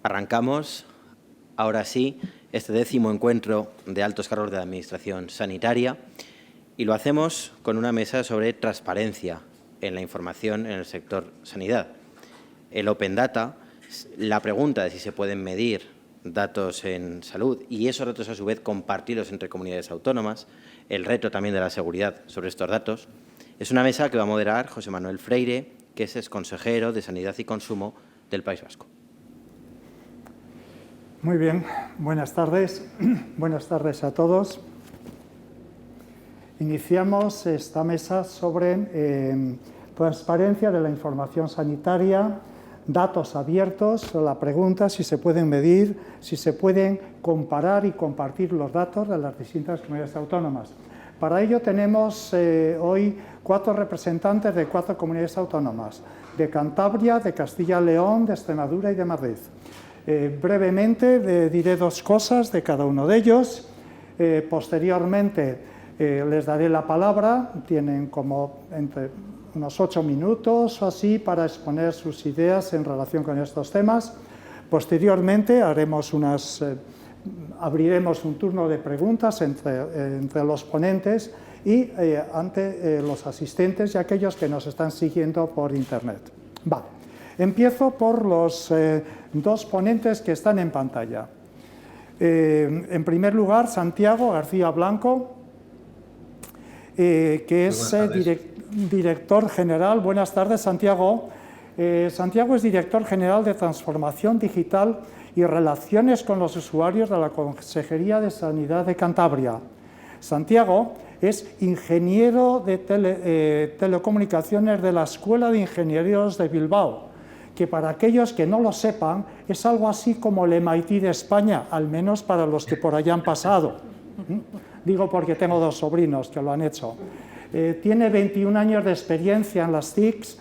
Arrancamos, ahora sí, este 10º encuentro de altos cargos de la Administración Sanitaria y lo hacemos con una mesa sobre transparencia en la información en el sector sanidad. El Open Data, la pregunta de si se pueden medir datos en salud y esos datos a su vez compartirlos entre comunidades autónomas, el reto también de la seguridad sobre estos datos. Es una mesa que va a moderar José Manuel Freire, que es exconsejero de Sanidad y Consumo del País Vasco. Muy bien, buenas tardes. Buenas tardes a todos. Iniciamos esta mesa sobre transparencia de la información sanitaria, datos abiertos, la pregunta si se pueden medir, si se pueden comparar y compartir los datos de las distintas comunidades autónomas. Para ello tenemos hoy 4 representantes de 4 comunidades autónomas, de Cantabria, de Castilla y León, de Extremadura y de Madrid. Brevemente diré 2 cosas de cada uno de ellos. Posteriormente les daré la palabra, tienen como entre unos 8 minutos o así para exponer sus ideas en relación con estos temas. Posteriormente abriremos un turno de preguntas entre los ponentes y ante los asistentes y aquellos que nos están siguiendo por Internet. Vale. Empiezo por los 2 ponentes que están en pantalla. En primer lugar, Santiago García Blanco, que es director general. Buenas tardes, Santiago. Santiago es director general de Transformación Digital y Relaciones con los Usuarios de la Consejería de Sanidad de Cantabria. Santiago es ingeniero de telecomunicaciones de la Escuela de Ingenieros de Bilbao, que para aquellos que no lo sepan es algo así como el MIT de España, al menos para los que por allá han pasado. Digo porque tengo 2 sobrinos que lo han hecho. Tiene 21 años de experiencia en las TICs.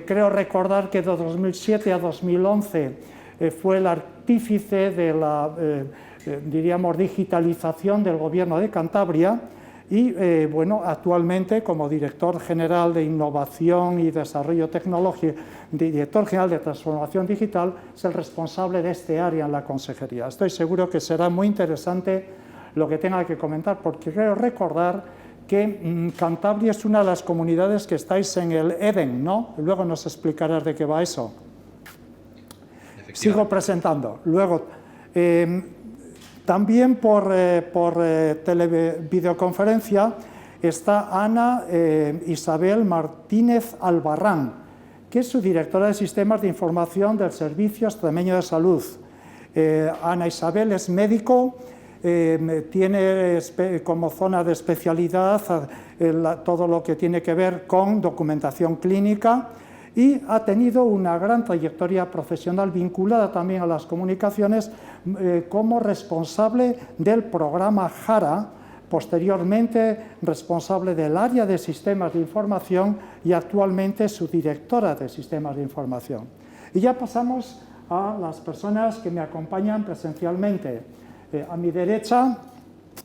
Creo recordar que de 2007 a 2011 fue el artífice de la, diríamos, digitalización del Gobierno de Cantabria y, bueno, actualmente como director general de Innovación y Desarrollo Tecnológico, director general de Transformación Digital, es el responsable de este área en la consejería. Estoy seguro que será muy interesante lo que tenga que comentar, porque quiero recordar que Cantabria es una de las comunidades que estáis en el EDEN, ¿no? Luego nos explicarás de qué va eso. Sigo presentando. Luego, también por videoconferencia está Ana Isabel Martínez Albarrán, que es su directora de Sistemas de Información del Servicio Extremeño de Salud. Ana Isabel es médico, tiene como zona de especialidad todo lo que tiene que ver con documentación clínica y ha tenido una gran trayectoria profesional vinculada también a las comunicaciones como responsable del programa JARA, posteriormente responsable del área de sistemas de información y actualmente su directora de sistemas de información. Y ya pasamos a las personas que me acompañan presencialmente. A mi derecha,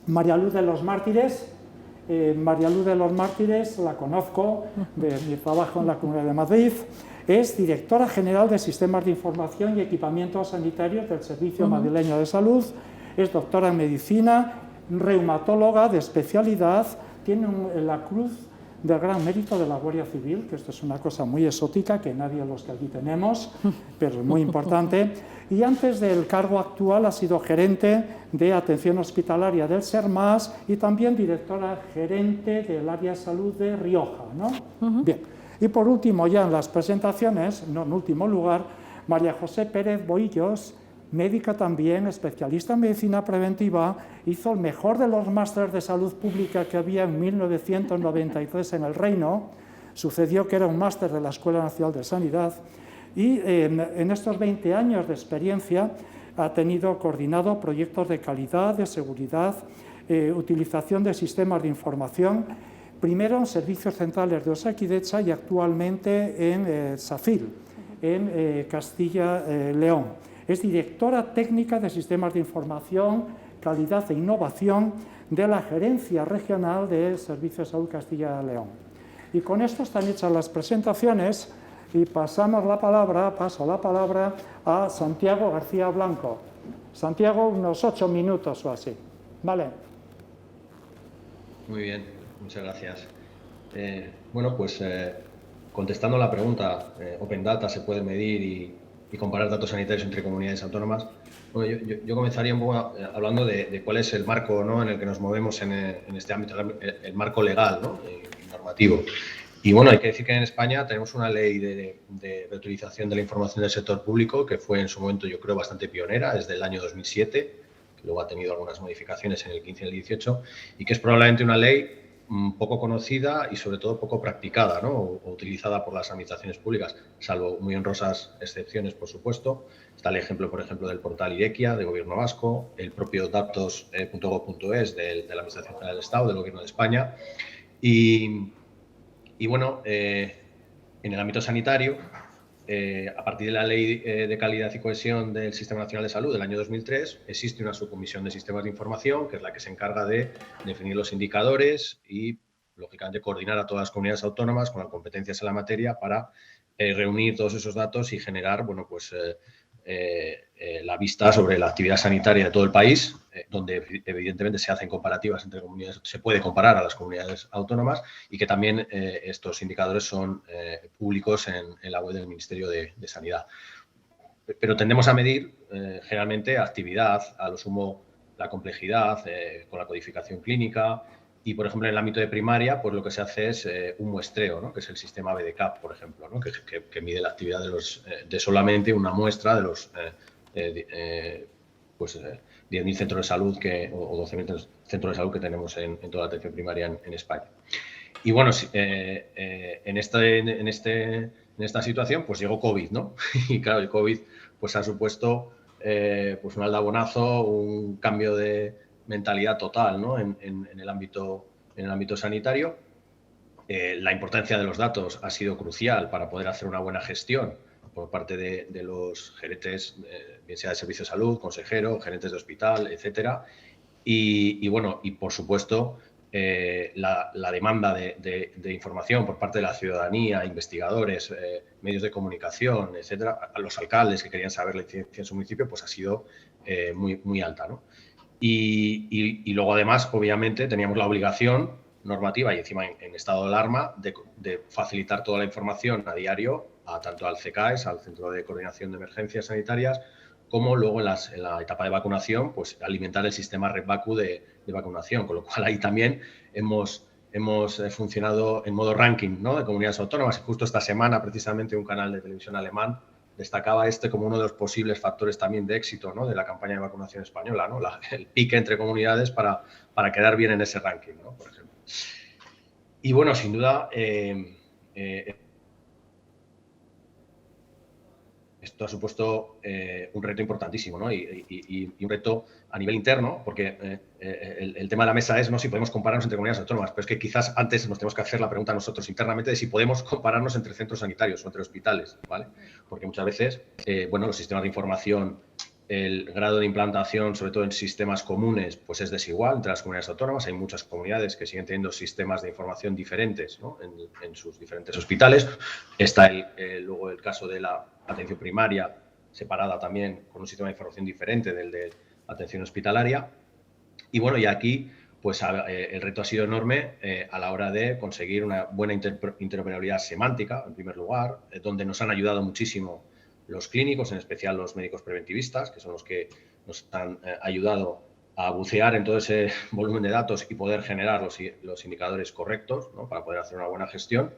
María Luz de los Mártires. María Luz de los Mártires la conozco de mi trabajo en la Comunidad de Madrid. Es directora general de Sistemas de Información y Equipamientos Sanitarios del Servicio Madrileño de Salud. Es doctora en Medicina, reumatóloga de especialidad, tiene la Cruz del Gran Mérito de la Guardia Civil, que esto es una cosa muy exótica que nadie de los que aquí tenemos, pero es muy importante. Y antes del cargo actual ha sido gerente de atención hospitalaria del SERMAS y también directora gerente del área de salud de Rioja, ¿no? Bien. Y por último, ya en las presentaciones, no en último lugar, María José Pérez Boillos, médica también, especialista en medicina preventiva, hizo el mejor de los másteres de salud pública que había en 1993 en el Reino. Sucedió que era un máster de la Escuela Nacional de Sanidad y en estos 20 años de experiencia ha coordinado proyectos de calidad, de seguridad, utilización de sistemas de información, primero en servicios centrales de Osakidetza y actualmente en SACIL, en Castilla y León. Es directora técnica de Sistemas de Información, Calidad e Innovación de la Gerencia Regional de Servicios de Salud Castilla y León. Y con esto están hechas las presentaciones Y paso la palabra a Santiago García Blanco. Santiago, unos 8 minutos o así. Vale. Muy bien, muchas gracias. Bueno, pues contestando a la pregunta, Open Data se puede medir y comparar datos sanitarios entre comunidades autónomas. Bueno, yo comenzaría un poco hablando de cuál es el marco, ¿no?, en el que nos movemos en este ámbito, el marco legal, ¿no?, y normativo. Y bueno, hay que decir que en España tenemos una ley de reutilización de la información del sector público que fue en su momento, yo creo, bastante pionera, desde el año 2007, que luego ha tenido algunas modificaciones en el 15 y el 18, y que es probablemente una ley poco conocida y sobre todo poco practicada, ¿no?, o utilizada por las administraciones públicas, salvo muy honrosas excepciones, por supuesto. Está el ejemplo, por ejemplo, del portal Irekia, del Gobierno vasco, el propio datos.gov.es de la Administración General del Estado, del Gobierno de España. Y bueno, en el ámbito sanitario, a partir de la Ley de Calidad y Cohesión del Sistema Nacional de Salud del año 2003, existe una subcomisión de sistemas de información, que es la que se encarga de definir los indicadores y, lógicamente, coordinar a todas las comunidades autónomas con las competencias en la materia para reunir todos esos datos y generar, bueno, pues la vista sobre la actividad sanitaria de todo el país, donde evidentemente se hacen comparativas entre comunidades, se puede comparar a las comunidades autónomas, y que también estos indicadores son públicos en la web del Ministerio de Sanidad. Pero tendemos a medir generalmente actividad, a lo sumo la complejidad, con la codificación clínica. Y, por ejemplo, en el ámbito de primaria, pues lo que se hace es un muestreo, ¿no?, que es el sistema BDCAP, por ejemplo, ¿no?, que mide la actividad de solamente una muestra de los 10.000 centros de salud o 12.000 centros de salud que tenemos en toda la atención primaria en España. Y bueno, en esta situación pues llegó COVID, ¿no? Y claro, el COVID pues ha supuesto pues un aldabonazo, un cambio de mentalidad total, ¿no?, en el ámbito sanitario. La importancia de los datos ha sido crucial para poder hacer una buena gestión por parte de los gerentes, bien sea de servicio de salud, consejero, gerentes de hospital, etcétera. Y bueno, y por supuesto, la demanda de información por parte de la ciudadanía, investigadores, medios de comunicación, etcétera, a los alcaldes que querían saber la incidencia en su municipio, pues ha sido muy, muy alta, ¿no? Y luego, además, obviamente, teníamos la obligación normativa y encima en estado de alarma de facilitar toda la información a diario, tanto al CECAES, al Centro de Coordinación de Emergencias Sanitarias, como luego en la etapa de vacunación, pues alimentar el sistema RedVacu de vacunación, con lo cual ahí también hemos funcionado en modo ranking, ¿no?, de comunidades autónomas. Y justo esta semana, precisamente, un canal de televisión alemán destacaba como uno de los posibles factores también de éxito, ¿no?, de la campaña de vacunación española, ¿no?, el pique entre comunidades para quedar bien en ese ranking, ¿no?, por ejemplo. Y bueno, sin duda, esto ha supuesto un reto importantísimo, ¿no?, y un reto a nivel interno, porque el tema de la mesa es no si podemos compararnos entre comunidades autónomas, pero es que quizás antes nos tenemos que hacer la pregunta nosotros internamente de si podemos compararnos entre centros sanitarios o entre hospitales, ¿vale? Porque muchas veces, bueno, los sistemas de información, el grado de implantación, sobre todo en sistemas comunes, pues es desigual entre las comunidades autónomas. Hay muchas comunidades que siguen teniendo sistemas de información diferentes, ¿no?, en sus diferentes hospitales. Está luego el caso de la atención primaria, separada también con un sistema de información diferente del de atención hospitalaria. Y bueno, y aquí pues el reto ha sido enorme a la hora de conseguir una buena interoperabilidad semántica, en primer lugar, donde nos han ayudado muchísimo los clínicos, en especial los médicos preventivistas, que son los que nos han ayudado a bucear en todo ese volumen de datos y poder generar los indicadores correctos, ¿no?, para poder hacer una buena gestión.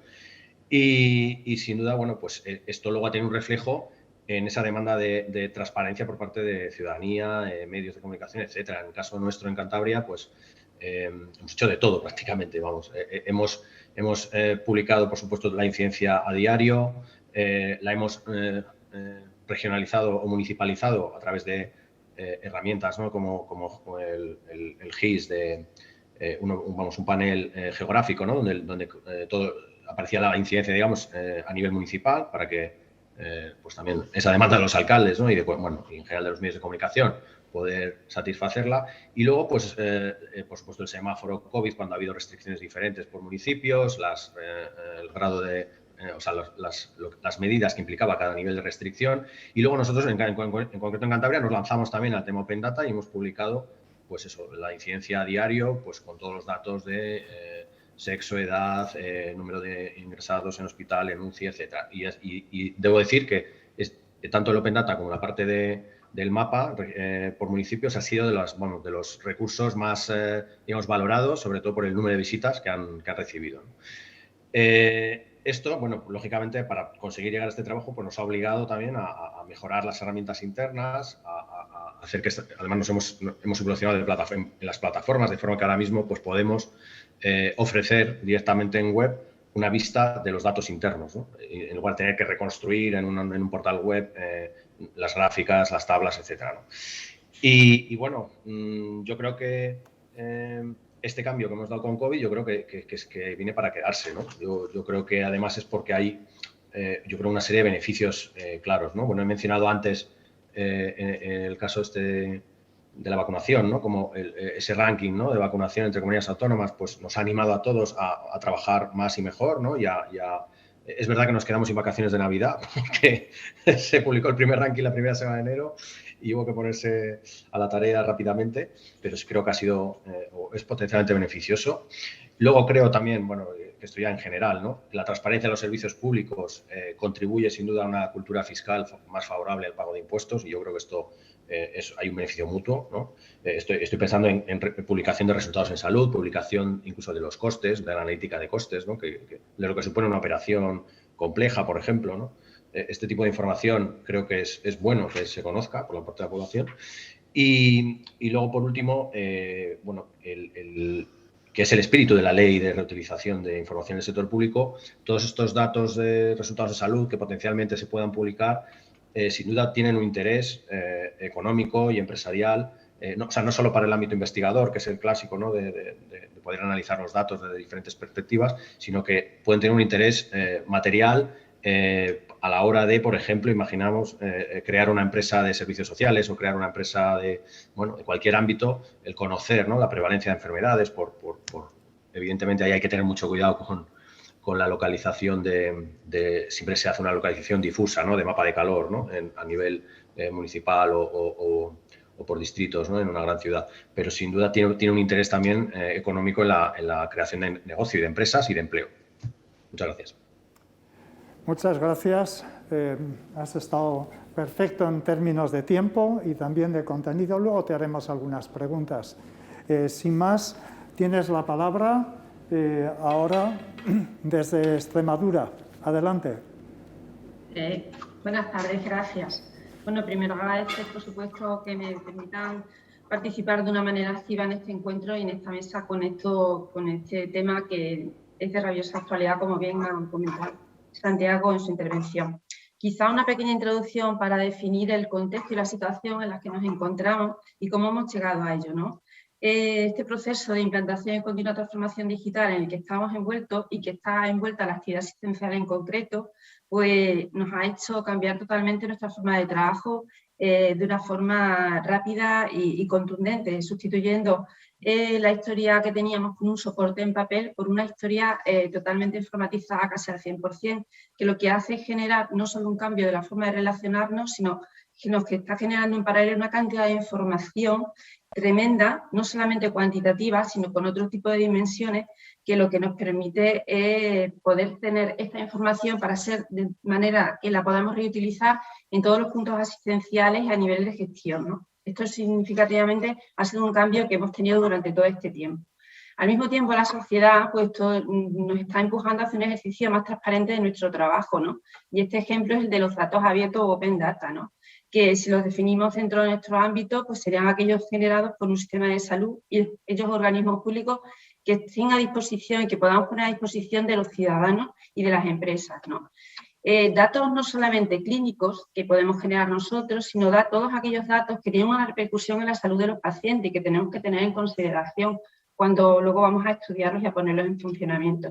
Y sin duda, bueno, pues esto luego ha tenido un reflejo en esa demanda de transparencia por parte de ciudadanía, medios de comunicación, etcétera. En el caso nuestro en Cantabria, pues hemos hecho de todo prácticamente, vamos. Hemos publicado, por supuesto, la incidencia a diario, la hemos regionalizado o municipalizado a través de herramientas, ¿no?, como el GIS, un panel geográfico, ¿no?, donde todo aparecía la incidencia, digamos, a nivel municipal, para que pues también esa demanda de los alcaldes, ¿no?, y bueno, y en general de los medios de comunicación, poder satisfacerla. Y luego, pues, por supuesto, el semáforo COVID, cuando ha habido restricciones diferentes por municipios, el grado de o sea, las medidas que implicaba cada nivel de restricción. Y luego nosotros, en concreto en Cantabria, nos lanzamos también al tema Open Data y hemos publicado, pues eso, la incidencia a diario, pues con todos los datos de sexo, edad, número de ingresados en hospital, en UCI, etc. Y debo decir que tanto el Open Data como la parte del mapa por municipios ha sido de los recursos más, digamos, valorados, sobre todo por el número de visitas que han recibido, ¿no? Esto, bueno, lógicamente, para conseguir llegar a este trabajo, pues nos ha obligado también a mejorar las herramientas internas, a hacer que, además, nos hemos evolucionado en las plataformas, de forma que ahora mismo pues podemos ofrecer directamente en web una vista de los datos internos, ¿no? En lugar de tener que reconstruir en un portal web las gráficas, las tablas, etcétera, ¿no? Y bueno, yo creo que este cambio que hemos dado con COVID, yo creo que viene para quedarse, ¿no? Yo creo que además es porque hay, yo creo, una serie de beneficios claros, ¿no? Bueno, he mencionado antes en el caso de la vacunación, ¿no? Como ese ranking, ¿no?, de vacunación entre comunidades autónomas, pues nos ha animado a todos a trabajar más y mejor, ¿no? Es verdad que nos quedamos sin vacaciones de Navidad, porque se publicó el primer ranking la primera semana de enero y hubo que ponerse a la tarea rápidamente, pero creo que ha sido, es potencialmente beneficioso. Luego creo también, bueno, que esto ya en general, ¿no?, la transparencia de los servicios públicos contribuye sin duda a una cultura fiscal más favorable al pago de impuestos, y yo creo que esto hay un beneficio mutuo, ¿no? Estoy pensando en publicación de resultados en salud, publicación incluso de los costes, de la analítica de costes, ¿no?, de lo que supone una operación compleja, por ejemplo, ¿no? Este tipo de información creo que es bueno que se conozca por la parte de la población. Y luego, por último, bueno, que es el espíritu de la ley de reutilización de información del sector público, todos estos datos de resultados de salud que potencialmente se puedan publicar, sin duda tienen un interés económico y empresarial, no solo para el ámbito investigador, que es el clásico, ¿no?, de poder analizar los datos desde diferentes perspectivas, sino que pueden tener un interés material a la hora de, por ejemplo, imaginamos crear una empresa de servicios sociales o crear una empresa de cualquier ámbito, el conocer, ¿no?, la prevalencia de enfermedades, evidentemente ahí hay que tener mucho cuidado con la localización siempre se hace una localización difusa, ¿no?, de mapa de calor, ¿no?, a nivel municipal o por distritos, ¿no?, en una gran ciudad. Pero sin duda tiene un interés también económico en la creación de negocio y de empresas y de empleo. Muchas gracias. Muchas gracias. Has estado perfecto en términos de tiempo y también de contenido. Luego te haremos algunas preguntas. Sin más, tienes la palabra ahora desde Extremadura. Adelante. Buenas tardes, gracias. Bueno, primero agradecer, por supuesto, que me permitan participar de una manera activa en este encuentro y en esta mesa con este tema que es de rabiosa actualidad, como bien ha comentado Santiago en su intervención. Quizá una pequeña introducción para definir el contexto y la situación en la que nos encontramos y cómo hemos llegado a ello, ¿no? Este proceso de implantación y continua transformación digital en el que estamos envueltos y que está envuelta la actividad asistencial en concreto, pues nos ha hecho cambiar totalmente nuestra forma de trabajo de una forma rápida y contundente, sustituyendo la historia que teníamos con un soporte en papel por una historia totalmente informatizada casi al 100%, que lo que hace es generar no solo un cambio de la forma de relacionarnos, sino que está generando en paralelo una cantidad de información tremenda, no solamente cuantitativa, sino con otro tipo de dimensiones, que lo que nos permite es poder tener esta información para ser de manera que la podamos reutilizar en todos los puntos asistenciales a nivel de gestión, ¿no? Esto significativamente ha sido un cambio que hemos tenido durante todo este tiempo. Al mismo tiempo, la sociedad pues, nos está empujando hacia un ejercicio más transparente de nuestro trabajo, ¿no? Y este ejemplo es el de los datos abiertos o Open Data, ¿no?, que si los definimos dentro de nuestro ámbito, pues serían aquellos generados por un sistema de salud y aquellos organismos públicos que estén a disposición y que podamos poner a disposición de los ciudadanos y de las empresas, ¿no? Datos no solamente clínicos que podemos generar nosotros, sino todos aquellos datos que tienen una repercusión en la salud de los pacientes y que tenemos que tener en consideración cuando luego vamos a estudiarlos y a ponerlos en funcionamiento.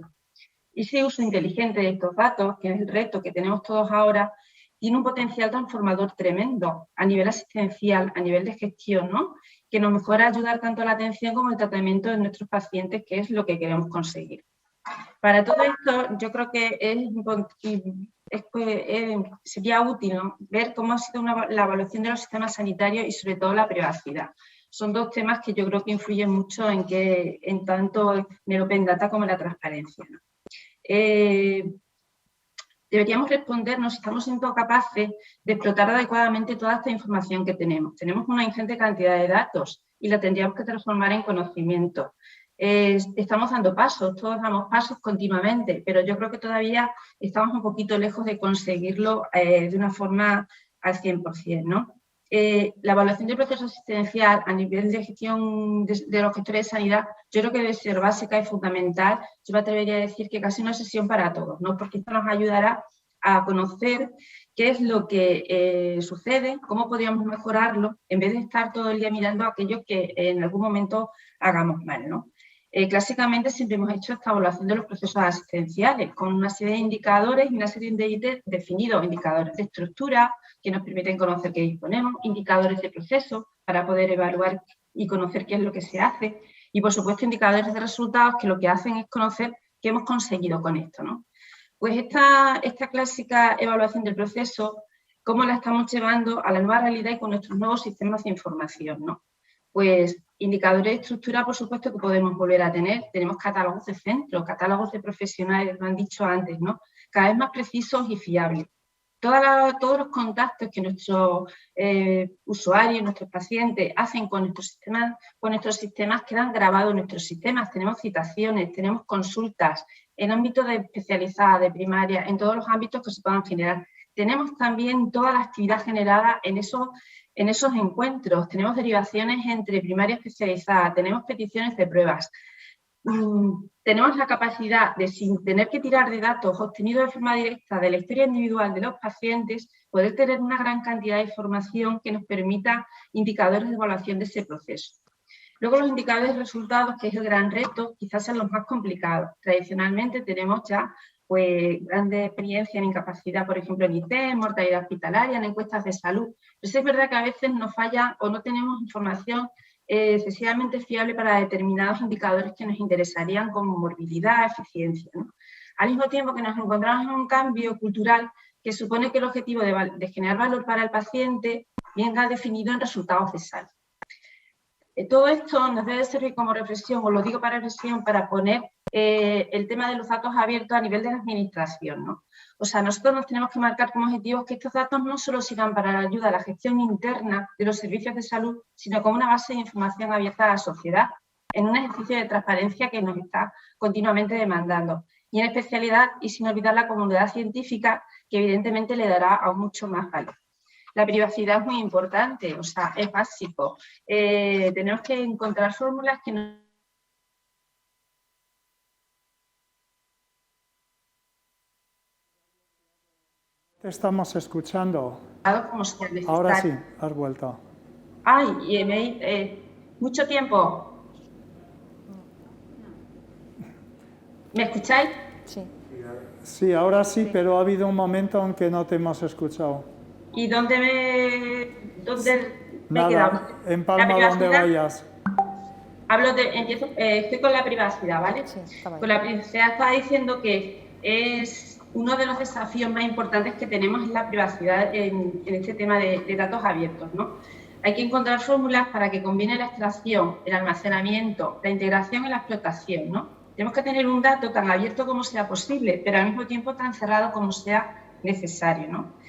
Y ese uso inteligente de estos datos, que es el reto que tenemos todos ahora, tiene un potencial transformador tremendo a nivel asistencial, a nivel de gestión, ¿no?, que nos mejora ayudar tanto a la atención como el tratamiento de nuestros pacientes, que es lo que queremos conseguir. Para todo esto, yo creo que sería útil, ¿no?, ver cómo ha sido la evaluación de los sistemas sanitarios y sobre todo la privacidad. Son dos temas que yo creo que influyen mucho en tanto en el Open Data como en la transparencia, ¿no? Deberíamos respondernos si estamos siendo capaces de explotar adecuadamente toda esta información que tenemos. Tenemos una ingente cantidad de datos y la tendríamos que transformar en conocimiento. Estamos dando pasos, todos damos pasos continuamente, pero yo creo que todavía estamos un poquito lejos de conseguirlo de una forma al 100%, ¿no? La evaluación del proceso asistencial a nivel de gestión de los gestores de sanidad, yo creo que debe ser básica y fundamental. Yo me atrevería a decir que casi una sesión para todos, ¿no?, porque esto nos ayudará a conocer qué es lo que sucede, cómo podríamos mejorarlo, en vez de estar todo el día mirando aquello que en algún momento hagamos mal, ¿no? Clásicamente siempre hemos hecho esta evaluación de los procesos asistenciales con una serie de indicadores y una serie de ítems definidos, indicadores de estructura que nos permiten conocer qué disponemos, indicadores de proceso para poder evaluar y conocer qué es lo que se hace y, por supuesto, indicadores de resultados que lo que hacen es conocer qué hemos conseguido con esto, ¿no? Pues esta clásica evaluación del proceso, ¿cómo la estamos llevando a la nueva realidad y con nuestros nuevos sistemas de información, ¿no? Pues indicadores de estructura, por supuesto, que podemos volver a tener. Tenemos catálogos de centros, catálogos de profesionales, lo han dicho antes, ¿no?, cada vez más precisos y fiables. Todos los contactos que nuestros usuarios, nuestros pacientes hacen con nuestros sistemas quedan grabados en nuestros sistemas. Tenemos citaciones, tenemos consultas en ámbitos de especializada, de primaria, en todos los ámbitos que se puedan generar. Tenemos también toda la actividad generada en esos encuentros, tenemos derivaciones entre primaria y especializada, tenemos peticiones de pruebas. Tenemos la capacidad de, sin tener que tirar de datos obtenidos de forma directa de la historia individual de los pacientes, poder tener una gran cantidad de información que nos permita indicadores de evaluación de ese proceso. Luego los indicadores de resultados, que es el gran reto, quizás son los más complicados. Tradicionalmente tenemos ya grande experiencia en incapacidad, por ejemplo, en IT, en mortalidad hospitalaria, en encuestas de salud. Pero es verdad que a veces nos falla o no tenemos información excesivamente fiable para determinados indicadores que nos interesarían, como morbilidad, eficiencia, ¿no? Al mismo tiempo que nos encontramos en un cambio cultural que supone que el objetivo de generar valor para el paciente venga definido en resultados de salud. Todo esto nos debe servir como reflexión, os lo digo para reflexión, para poner el tema de los datos abiertos a nivel de la administración, ¿no? O sea, nosotros nos tenemos que marcar como objetivos que estos datos no solo sirvan para la ayuda a la gestión interna de los servicios de salud, sino como una base de información abierta a la sociedad, en un ejercicio de transparencia que nos está continuamente demandando. Y en especialidad, y sin olvidar la comunidad científica, que evidentemente le dará aún mucho más valor. La privacidad es muy importante, o sea, es básico. Tenemos que encontrar fórmulas que nos... Te estamos escuchando. Como sea necesario. Ahora sí, has vuelto. Ay, mucho tiempo. ¿Me escucháis? Sí. Sí, ahora sí, pero ha habido un momento en que no te hemos escuchado. ¿Y dónde me he quedado? Nada, en Palma donde vayas. Estoy con la privacidad, ¿vale? Sí, está bien. Con la privacidad estaba diciendo que es uno de los desafíos más importantes que tenemos, es la privacidad en este tema de datos abiertos, ¿no? Hay que encontrar fórmulas para que combine la extracción, el almacenamiento, la integración y la explotación, ¿no? Tenemos que tener un dato tan abierto como sea posible, pero al mismo tiempo tan cerrado como sea necesario, ¿no?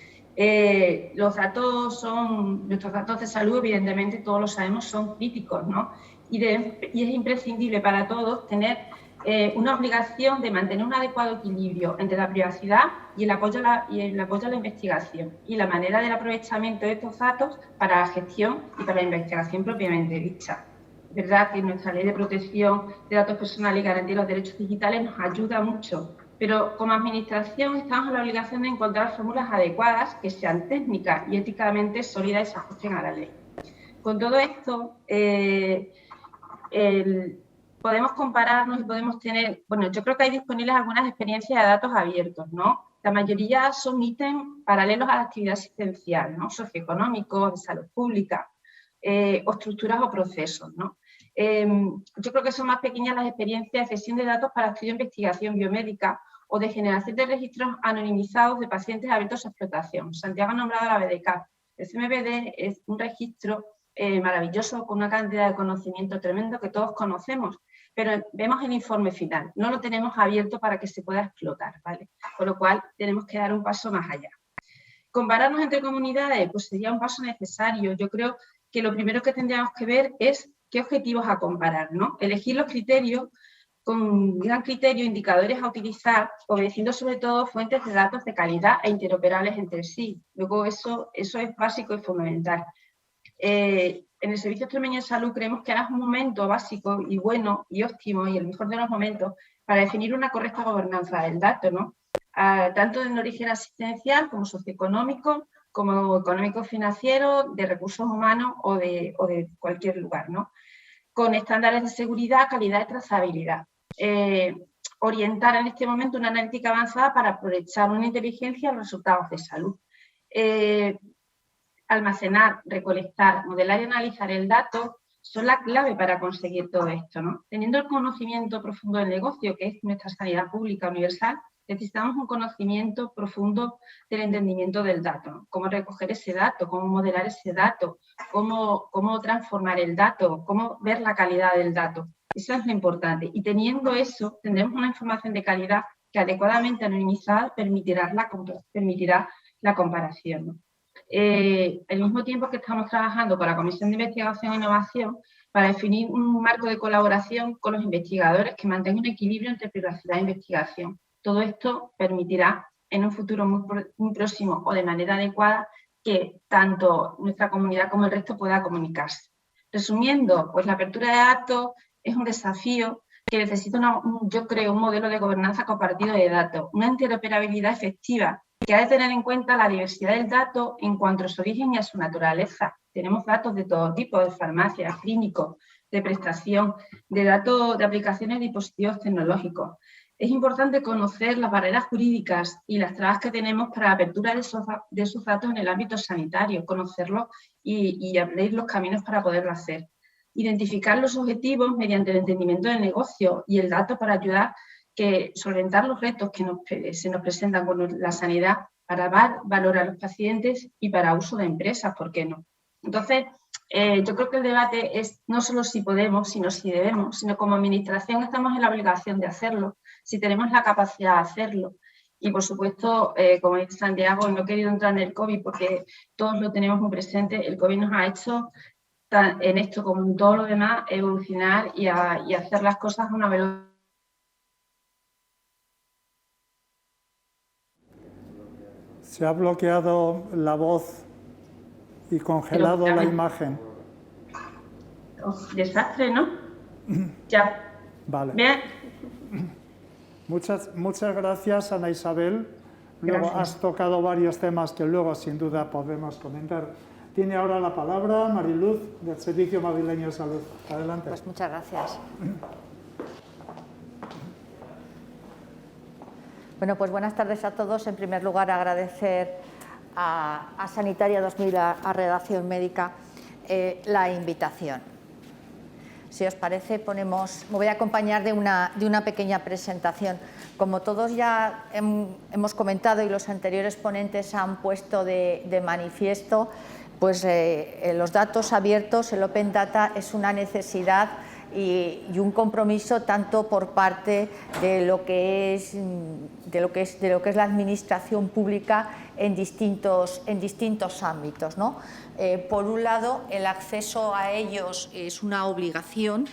Nuestros datos de salud, evidentemente, todos lo sabemos, son críticos, ¿no? Y es imprescindible para todos tener una obligación de mantener un adecuado equilibrio entre la privacidad y el apoyo a la investigación y la manera del aprovechamiento de estos datos para la gestión y para la investigación propiamente dicha. Es verdad que nuestra ley de protección de datos personales y garantía de los derechos digitales nos ayuda mucho, pero como administración estamos en la obligación de encontrar fórmulas adecuadas que sean técnicas y éticamente sólidas y se ajusten a la ley. Con todo esto, podemos compararnos y podemos tener, bueno, yo creo que hay disponibles algunas experiencias de datos abiertos, ¿no? La mayoría son ítems paralelos a la actividad asistencial, ¿no? Socioeconómicos, de salud pública, o estructuras o procesos, ¿no? Yo creo que son más pequeñas las experiencias de cesión de datos para estudio de investigación biomédica o de generación de registros anonimizados de pacientes abiertos a explotación. Santiago ha nombrado la BDCAP. El CMBD es un registro maravilloso con una cantidad de conocimiento tremendo que todos conocemos, pero vemos el informe final, no lo tenemos abierto para que se pueda explotar, ¿vale? Con lo cual tenemos que dar un paso más allá. Compararnos entre comunidades, pues sería un paso necesario. Yo creo que lo primero que tendríamos que ver es qué objetivos a comparar, ¿no? Elegir los criterios con gran criterio, indicadores a utilizar, obedeciendo sobre todo fuentes de datos de calidad e interoperables entre sí. Luego eso es básico y fundamental. En el Servicio Extremeño de Salud creemos que ahora es un momento básico y bueno y óptimo y el mejor de los momentos para definir una correcta gobernanza del dato, ¿no? Tanto en origen asistencial como socioeconómico, como económico-financiero, de recursos humanos o de cualquier lugar, ¿no? Con estándares de seguridad, calidad y trazabilidad. Orientar en este momento una analítica avanzada para aprovechar una inteligencia a los resultados de salud. Almacenar, recolectar, modelar y analizar el dato son la clave para conseguir todo esto, ¿no? Teniendo el conocimiento profundo del negocio, que es nuestra sanidad pública universal, necesitamos un conocimiento profundo del entendimiento del dato, ¿no? Cómo recoger ese dato, cómo modelar ese dato, cómo transformar el dato, cómo ver la calidad del dato. Eso es lo importante. Y teniendo eso, tendremos una información de calidad que adecuadamente anonimizada permitirá la comparación, ¿no? Al mismo tiempo que estamos trabajando con la Comisión de Investigación e Innovación para definir un marco de colaboración con los investigadores que mantenga un equilibrio entre privacidad e investigación. Todo esto permitirá en un futuro muy próximo o de manera adecuada que tanto nuestra comunidad como el resto pueda comunicarse. Resumiendo, pues la apertura de datos es un desafío que necesita, yo creo, un modelo de gobernanza compartido de datos, una interoperabilidad efectiva que ha de tener en cuenta la diversidad del dato en cuanto a su origen y a su naturaleza. Tenemos datos de todo tipo, de farmacia, clínicos, de prestación, de datos de aplicaciones de dispositivos tecnológicos. Es importante conocer las barreras jurídicas y las trabas que tenemos para la apertura de esos datos en el ámbito sanitario, conocerlos y abrir los caminos para poderlo hacer. Identificar los objetivos mediante el entendimiento del negocio y el dato para ayudar que solventar los retos que se nos presentan con la sanidad para dar valor a los pacientes y para uso de empresas, ¿por qué no? Entonces, yo creo que el debate es no solo si podemos, sino si debemos, sino como administración estamos en la obligación de hacerlo, si tenemos la capacidad de hacerlo. Y, por supuesto, como dice Santiago, no he querido entrar en el COVID porque todos lo tenemos muy presente, el COVID nos ha hecho, en esto como en todo lo demás, evolucionar y hacer las cosas a una velocidad. Se ha bloqueado la voz y congelado la imagen. Desastre, ¿no? Ya. Vale. Bien. Muchas gracias, Ana Isabel. Luego has tocado varios temas que luego, sin duda, podemos comentar. Tiene ahora la palabra Mariluz, del Servicio Madrileño de Salud. Adelante. Pues muchas gracias. Bueno, pues buenas tardes a todos. En primer lugar, agradecer a Sanitaria 2000, a Redacción Médica, la invitación. Si os parece, me voy a acompañar de una pequeña presentación. Como todos ya hemos comentado y los anteriores ponentes han puesto de manifiesto, pues los datos abiertos, el Open Data, es una necesidad y un compromiso tanto por parte de lo que es la administración pública en distintos ámbitos, ¿no? Por un lado, el acceso a ellos es una obligación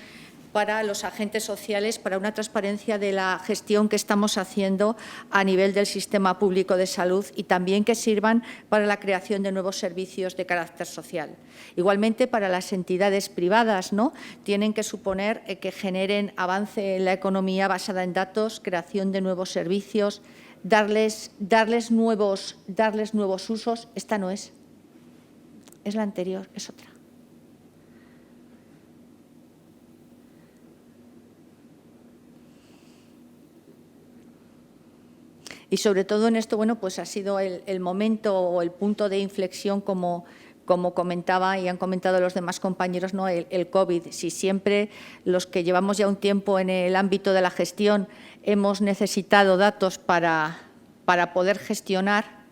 para los agentes sociales, para una transparencia de la gestión que estamos haciendo a nivel del sistema público de salud y también que sirvan para la creación de nuevos servicios de carácter social. Igualmente, para las entidades privadas, ¿no? Tienen que suponer que generen avance en la economía basada en datos, creación de nuevos servicios, darles nuevos usos. Esta no es la anterior, es otra. Y sobre todo en esto, bueno, pues ha sido el momento o el punto de inflexión, como como comentaba y han comentado los demás compañeros, ¿no? el COVID. Si siempre los que llevamos ya un tiempo en el ámbito de la gestión hemos necesitado datos para poder gestionar,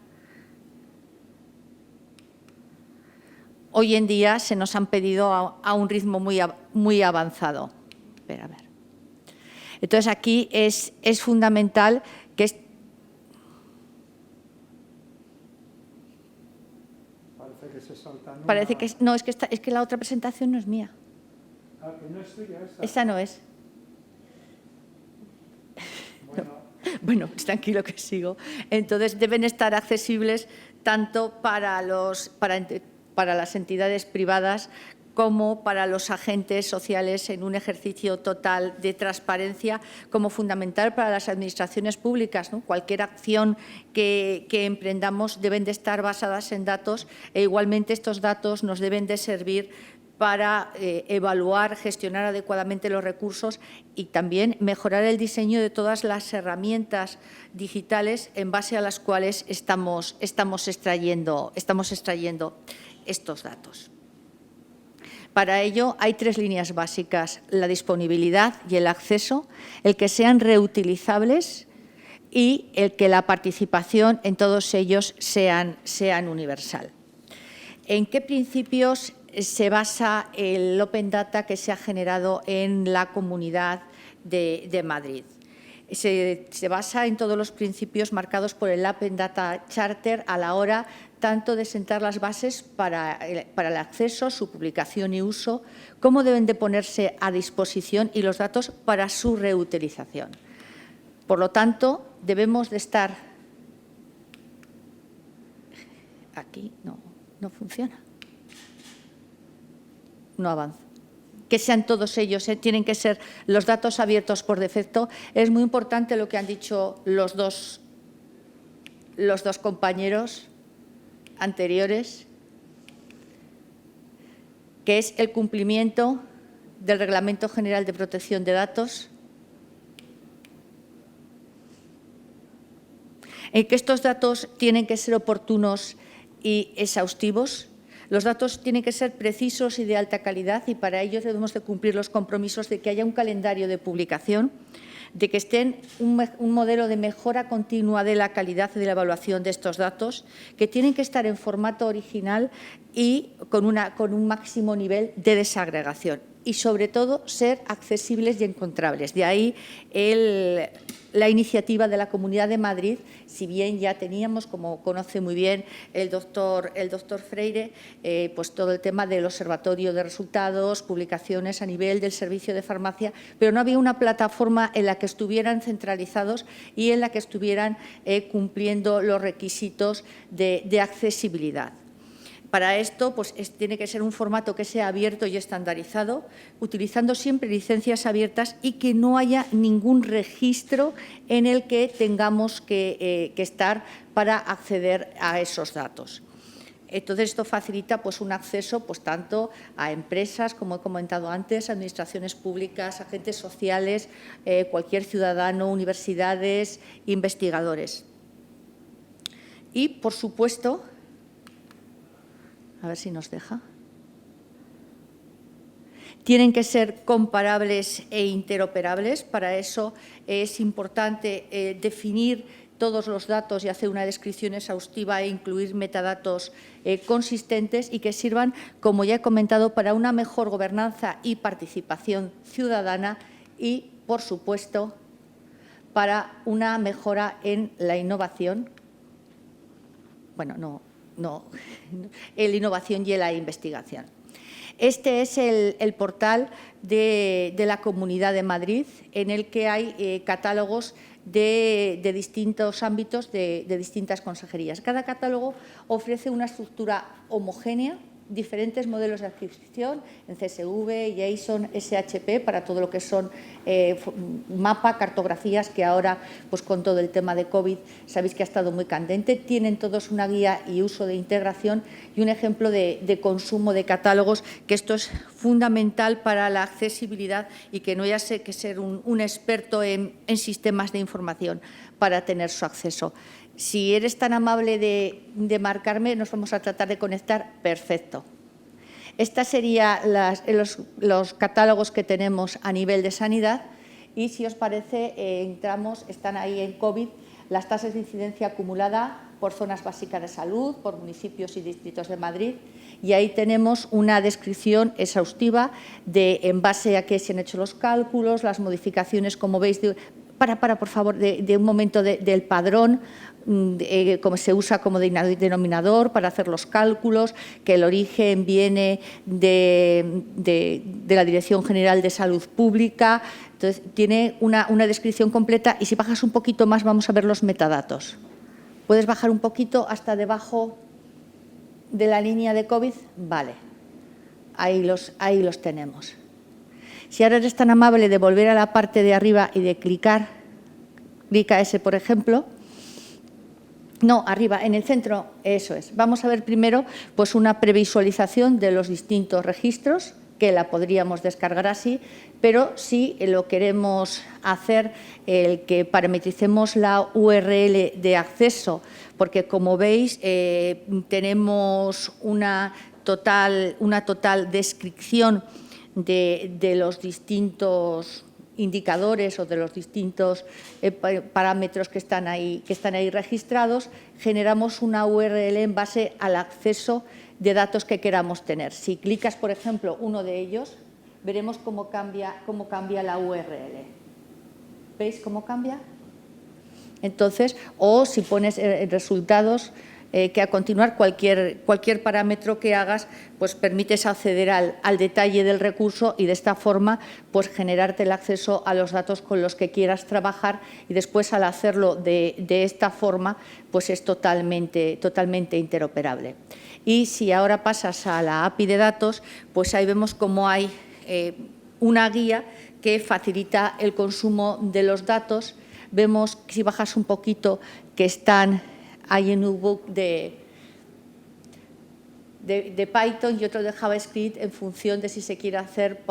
hoy en día se nos han pedido a un ritmo muy avanzado. Espera, a ver. Entonces, aquí es fundamental que Parece que se saltan. Parece que no, es que la otra presentación no es mía. Ah, que no es tuya esa. Esa no es. Bueno, pues tranquilo que sigo. Entonces, deben estar accesibles tanto para las entidades privadas como para los agentes sociales en un ejercicio total de transparencia, como fundamental para las administraciones públicas, ¿no? Cualquier acción que emprendamos deben de estar basadas en datos e igualmente estos datos nos deben de servir para evaluar, gestionar adecuadamente los recursos y también mejorar el diseño de todas las herramientas digitales en base a las cuales estamos extrayendo estos datos. Para ello hay 3 líneas básicas: la disponibilidad y el acceso, el que sean reutilizables y el que la participación en todos ellos sean universal. ¿En qué principios se basa el Open Data que se ha generado en la Comunidad de Madrid? Se basa en todos los principios marcados por el Open Data Charter a la hora tanto de sentar las bases para el acceso, su publicación y uso, cómo deben de ponerse a disposición y los datos para su reutilización. Por lo tanto, debemos de estar… Aquí no funciona. No avanza. Que sean todos ellos, tienen que ser los datos abiertos por defecto. Es muy importante lo que han dicho los dos compañeros anteriores, que es el cumplimiento del Reglamento General de Protección de Datos, en que estos datos tienen que ser oportunos y exhaustivos. Los datos tienen que ser precisos y de alta calidad y para ello debemos de cumplir los compromisos de que haya un calendario de publicación, de que estén un modelo de mejora continua de la calidad y de la evaluación de estos datos, que tienen que estar en formato original y con un máximo nivel de desagregación y, sobre todo, ser accesibles y encontrables. De ahí la iniciativa de la Comunidad de Madrid, si bien ya teníamos, como conoce muy bien el doctor Freire, pues todo el tema del observatorio de resultados, publicaciones a nivel del servicio de farmacia, pero no había una plataforma en la que estuvieran centralizados y en la que estuvieran cumpliendo los requisitos de accesibilidad. Para esto, pues, tiene que ser un formato que sea abierto y estandarizado, utilizando siempre licencias abiertas y que no haya ningún registro en el que tengamos que estar para acceder a esos datos. Entonces, esto facilita pues, un acceso pues, tanto a empresas, como he comentado antes, administraciones públicas, agentes sociales, cualquier ciudadano, universidades, investigadores. Y, por supuesto, a ver si nos deja. Tienen que ser comparables e interoperables. Para eso es importante definir todos los datos y hacer una descripción exhaustiva e incluir metadatos consistentes y que sirvan, como ya he comentado, para una mejor gobernanza y participación ciudadana y, por supuesto, para una mejora en la innovación. Bueno, no, en la innovación y en la investigación. Este es el portal de la Comunidad de Madrid, en el que hay catálogos de distintos ámbitos, de distintas consejerías. Cada catálogo ofrece una estructura homogénea, diferentes modelos de adquisición en CSV, JSON, SHP, para todo lo que son mapa, cartografías, que ahora, pues con todo el tema de COVID, sabéis que ha estado muy candente. Tienen todos una guía y uso de integración y un ejemplo de consumo de catálogos, que esto es fundamental para la accesibilidad y que no haya que ser un experto en sistemas de información para tener su acceso. Si eres tan amable de marcarme, nos vamos a tratar de conectar. Perfecto. Estos serían los catálogos que tenemos a nivel de sanidad y, si os parece, están ahí en COVID las tasas de incidencia acumulada por zonas básicas de salud, por municipios y distritos de Madrid, y ahí tenemos una descripción exhaustiva en base a qué se han hecho los cálculos, las modificaciones, como veis, por favor, de un momento del padrón, como se usa como denominador para hacer los cálculos, que el origen viene de la Dirección General de Salud Pública. Entonces, tiene una descripción completa, y si bajas un poquito más vamos a ver los metadatos. ¿Puedes bajar un poquito hasta debajo de la línea de COVID? Vale, ahí los tenemos. Si ahora eres tan amable de volver a la parte de arriba y de clica ese, por ejemplo. No, arriba, en el centro, eso es. Vamos a ver primero pues una previsualización de los distintos registros, que la podríamos descargar así, pero si lo queremos hacer, el que parametricemos la URL de acceso, porque como veis tenemos una total descripción de los distintos indicadores o de los distintos parámetros que están ahí registrados. Generamos una URL en base al acceso de datos que queramos tener. Si clicas, por ejemplo, uno de ellos, veremos cómo cambia la URL. ¿Veis cómo cambia? Entonces, o si pones resultados, que a continuar cualquier parámetro que hagas, pues permites acceder al detalle del recurso y de esta forma pues generarte el acceso a los datos con los que quieras trabajar, y después, al hacerlo de esta forma, pues es totalmente interoperable. Y si ahora pasas a la API de datos, pues ahí vemos cómo hay una guía que facilita el consumo de los datos. Vemos, si bajas un poquito, que están hay en UBook de Python y otro de JavaScript, en función de si se quiere hacer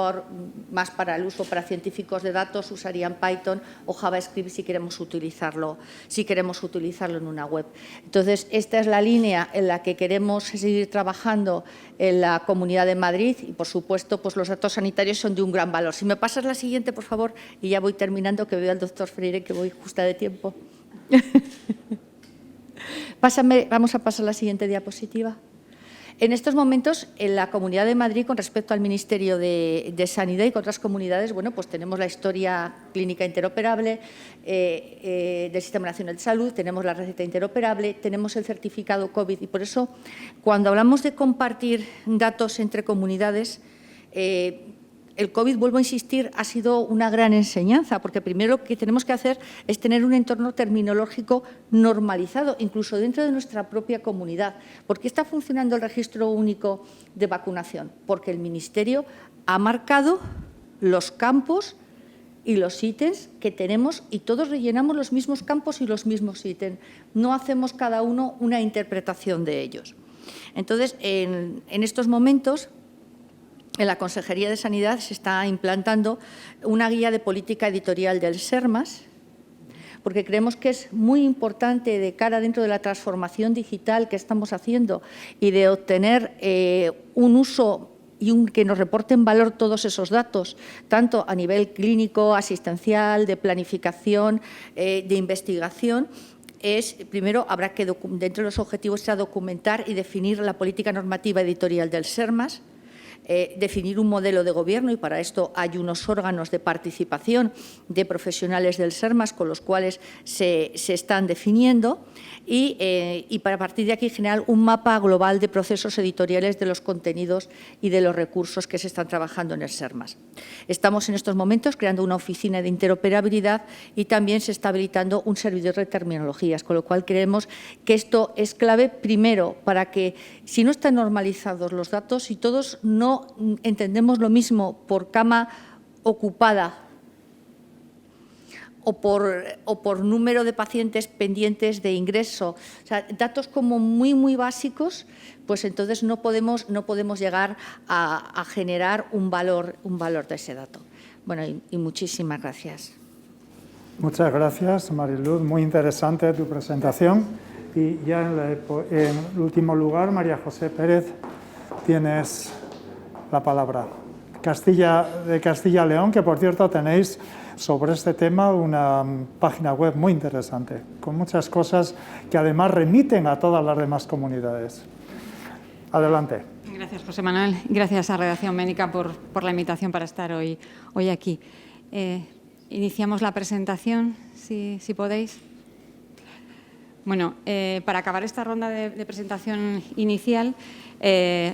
más para el uso para científicos de datos, usarían Python, o JavaScript si queremos utilizarlo en una web. Entonces, esta es la línea en la que queremos seguir trabajando en la Comunidad de Madrid, y, por supuesto, pues los datos sanitarios son de un gran valor. Si me pasas la siguiente, por favor, y ya voy terminando, que veo al doctor Freire que voy justa de tiempo. Vamos a pasar a la siguiente diapositiva. En estos momentos, en la Comunidad de Madrid, con respecto al Ministerio de Sanidad y con otras comunidades, bueno, pues tenemos la historia clínica interoperable del Sistema Nacional de Salud, tenemos la receta interoperable, tenemos el certificado COVID, y por eso, cuando hablamos de compartir datos entre comunidades, el COVID, vuelvo a insistir, ha sido una gran enseñanza, porque primero lo que tenemos que hacer es tener un entorno terminológico normalizado, incluso dentro de nuestra propia comunidad. ¿Por qué está funcionando el registro único de vacunación? Porque el Ministerio ha marcado los campos y los ítems que tenemos, y todos rellenamos los mismos campos y los mismos ítems. No hacemos cada uno una interpretación de ellos. Entonces, en estos momentos, en la Consejería de Sanidad se está implantando una guía de política editorial del SERMAS, porque creemos que es muy importante, de cara dentro de la transformación digital que estamos haciendo y de obtener un uso y que nos reporten valor todos esos datos, tanto a nivel clínico, asistencial, de planificación, de investigación. Primero, habrá que, dentro de los objetivos, será documentar y definir la política normativa editorial del SERMAS, definir un modelo de gobierno, y para esto hay unos órganos de participación de profesionales del SERMAS con los cuales se están definiendo, y para partir de aquí generar un mapa global de procesos editoriales de los contenidos y de los recursos que se están trabajando en el SERMAS. Estamos en estos momentos creando una oficina de interoperabilidad y también se está habilitando un servidor de terminologías, con lo cual creemos que esto es clave, primero, para que, si no están normalizados los datos, si todos no entendemos lo mismo por cama ocupada o por número de pacientes pendientes de ingreso, o sea, datos como muy básicos, pues entonces no podemos llegar a generar un valor de ese dato. Bueno, y muchísimas gracias. Muchas gracias, Mariluz. Muy interesante tu presentación. Y ya en último lugar, María José Pérez, tienes la palabra. De Castilla y León, que por cierto tenéis sobre este tema una página web muy interesante, con muchas cosas que además remiten a todas las demás comunidades. Adelante. Gracias, José Manuel. Gracias a Redacción Médica por la invitación para estar hoy aquí. Iniciamos la presentación, si podéis. Bueno, para acabar esta ronda de presentación inicial,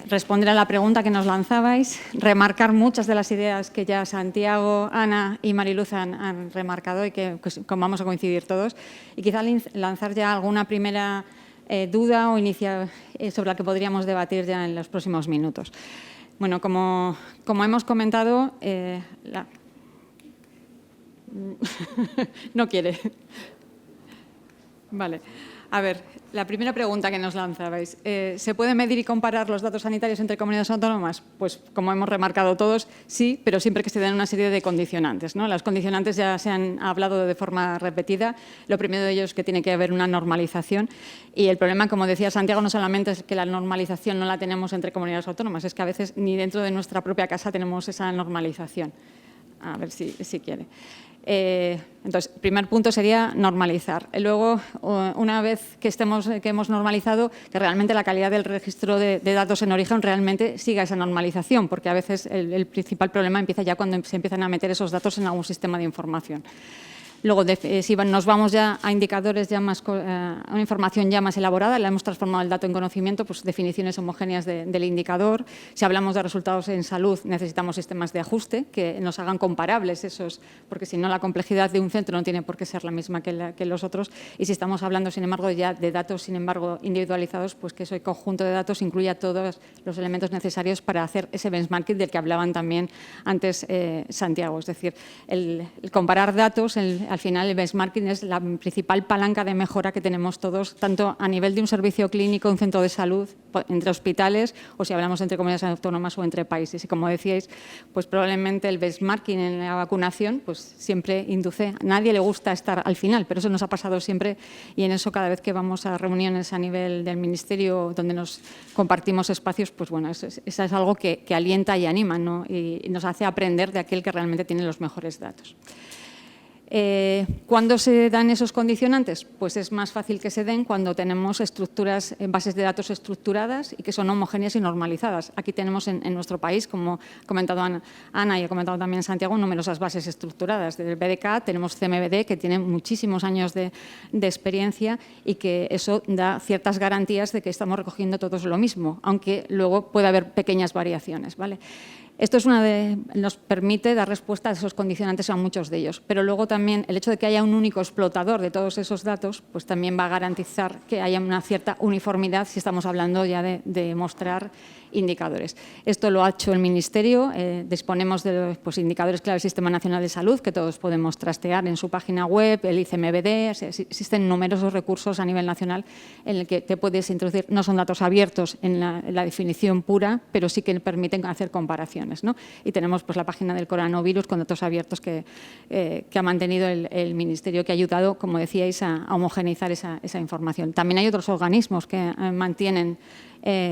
responder a la pregunta que nos lanzabais, remarcar muchas de las ideas que ya Santiago, Ana y Mariluz han remarcado y que vamos a coincidir todos, y quizá lanzar ya alguna primera duda o sobre la que podríamos debatir ya en los próximos minutos. Bueno, como hemos comentado, no quiere. Vale. A ver, la primera pregunta que nos lanzabais. ¿Se puede medir y comparar los datos sanitarios entre comunidades autónomas? Pues, como hemos remarcado todos, sí, pero siempre que se den una serie de condicionantes, ¿no? Las condicionantes ya se han hablado de forma repetida. Lo primero de ellos es que tiene que haber una normalización. Y el problema, como decía Santiago, no solamente es que la normalización no la tenemos entre comunidades autónomas, es que a veces ni dentro de nuestra propia casa tenemos esa normalización. A ver si quiere. Entonces, primer punto sería normalizar. Luego, una vez que hemos normalizado, que realmente la calidad del registro de datos en origen realmente siga esa normalización, porque a veces el principal problema empieza ya cuando se empiezan a meter esos datos en algún sistema de información. Luego, si nos vamos ya a indicadores, a una información ya más elaborada, la hemos transformado el dato en conocimiento, pues definiciones homogéneas del indicador. Si hablamos de resultados en salud, necesitamos sistemas de ajuste que nos hagan comparables esos, porque si no la complejidad de un centro no tiene por qué ser la misma que los otros. Y si estamos hablando, sin embargo, ya de datos, individualizados, pues que ese conjunto de datos incluya todos los elementos necesarios para hacer ese benchmarking del que hablaban también antes Santiago. Es decir, el comparar datos, al final el benchmarking es la principal palanca de mejora que tenemos todos, tanto a nivel de un servicio clínico, un centro de salud, entre hospitales, o si hablamos entre comunidades autónomas o entre países. Y como decíais, pues probablemente el benchmarking en la vacunación pues siempre induce, a nadie le gusta estar al final, pero eso nos ha pasado siempre, y en eso cada vez que vamos a reuniones a nivel del Ministerio donde nos compartimos espacios, pues bueno, eso es algo que alienta y anima, ¿no? Y nos hace aprender de aquel que realmente tiene los mejores datos. ¿Cuándo se dan esos condicionantes? Pues es más fácil que se den cuando tenemos estructuras, bases de datos estructuradas y que son homogéneas y normalizadas. Aquí tenemos en nuestro país, como ha comentado Ana y ha comentado también Santiago, numerosas bases estructuradas. Del BDK tenemos CMBD, que tiene muchísimos años de experiencia y que eso da ciertas garantías de que estamos recogiendo todos lo mismo, aunque luego puede haber pequeñas variaciones, ¿vale? Esto nos permite dar respuesta a esos condicionantes a muchos de ellos, pero luego también el hecho de que haya un único explotador de todos esos datos, pues también va a garantizar que haya una cierta uniformidad si estamos hablando ya de mostrar indicadores. Esto lo ha hecho el Ministerio, disponemos de los indicadores clave del Sistema Nacional de Salud, que todos podemos trastear en su página web, el ICMBD, existen numerosos recursos a nivel nacional en el que te puedes introducir, no son datos abiertos en la definición pura, pero sí que permiten hacer comparaciones, ¿no? Y tenemos pues la página del coronavirus con datos abiertos que ha mantenido el Ministerio, que ha ayudado, como decíais, a homogeneizar esa información. También hay otros organismos que mantienen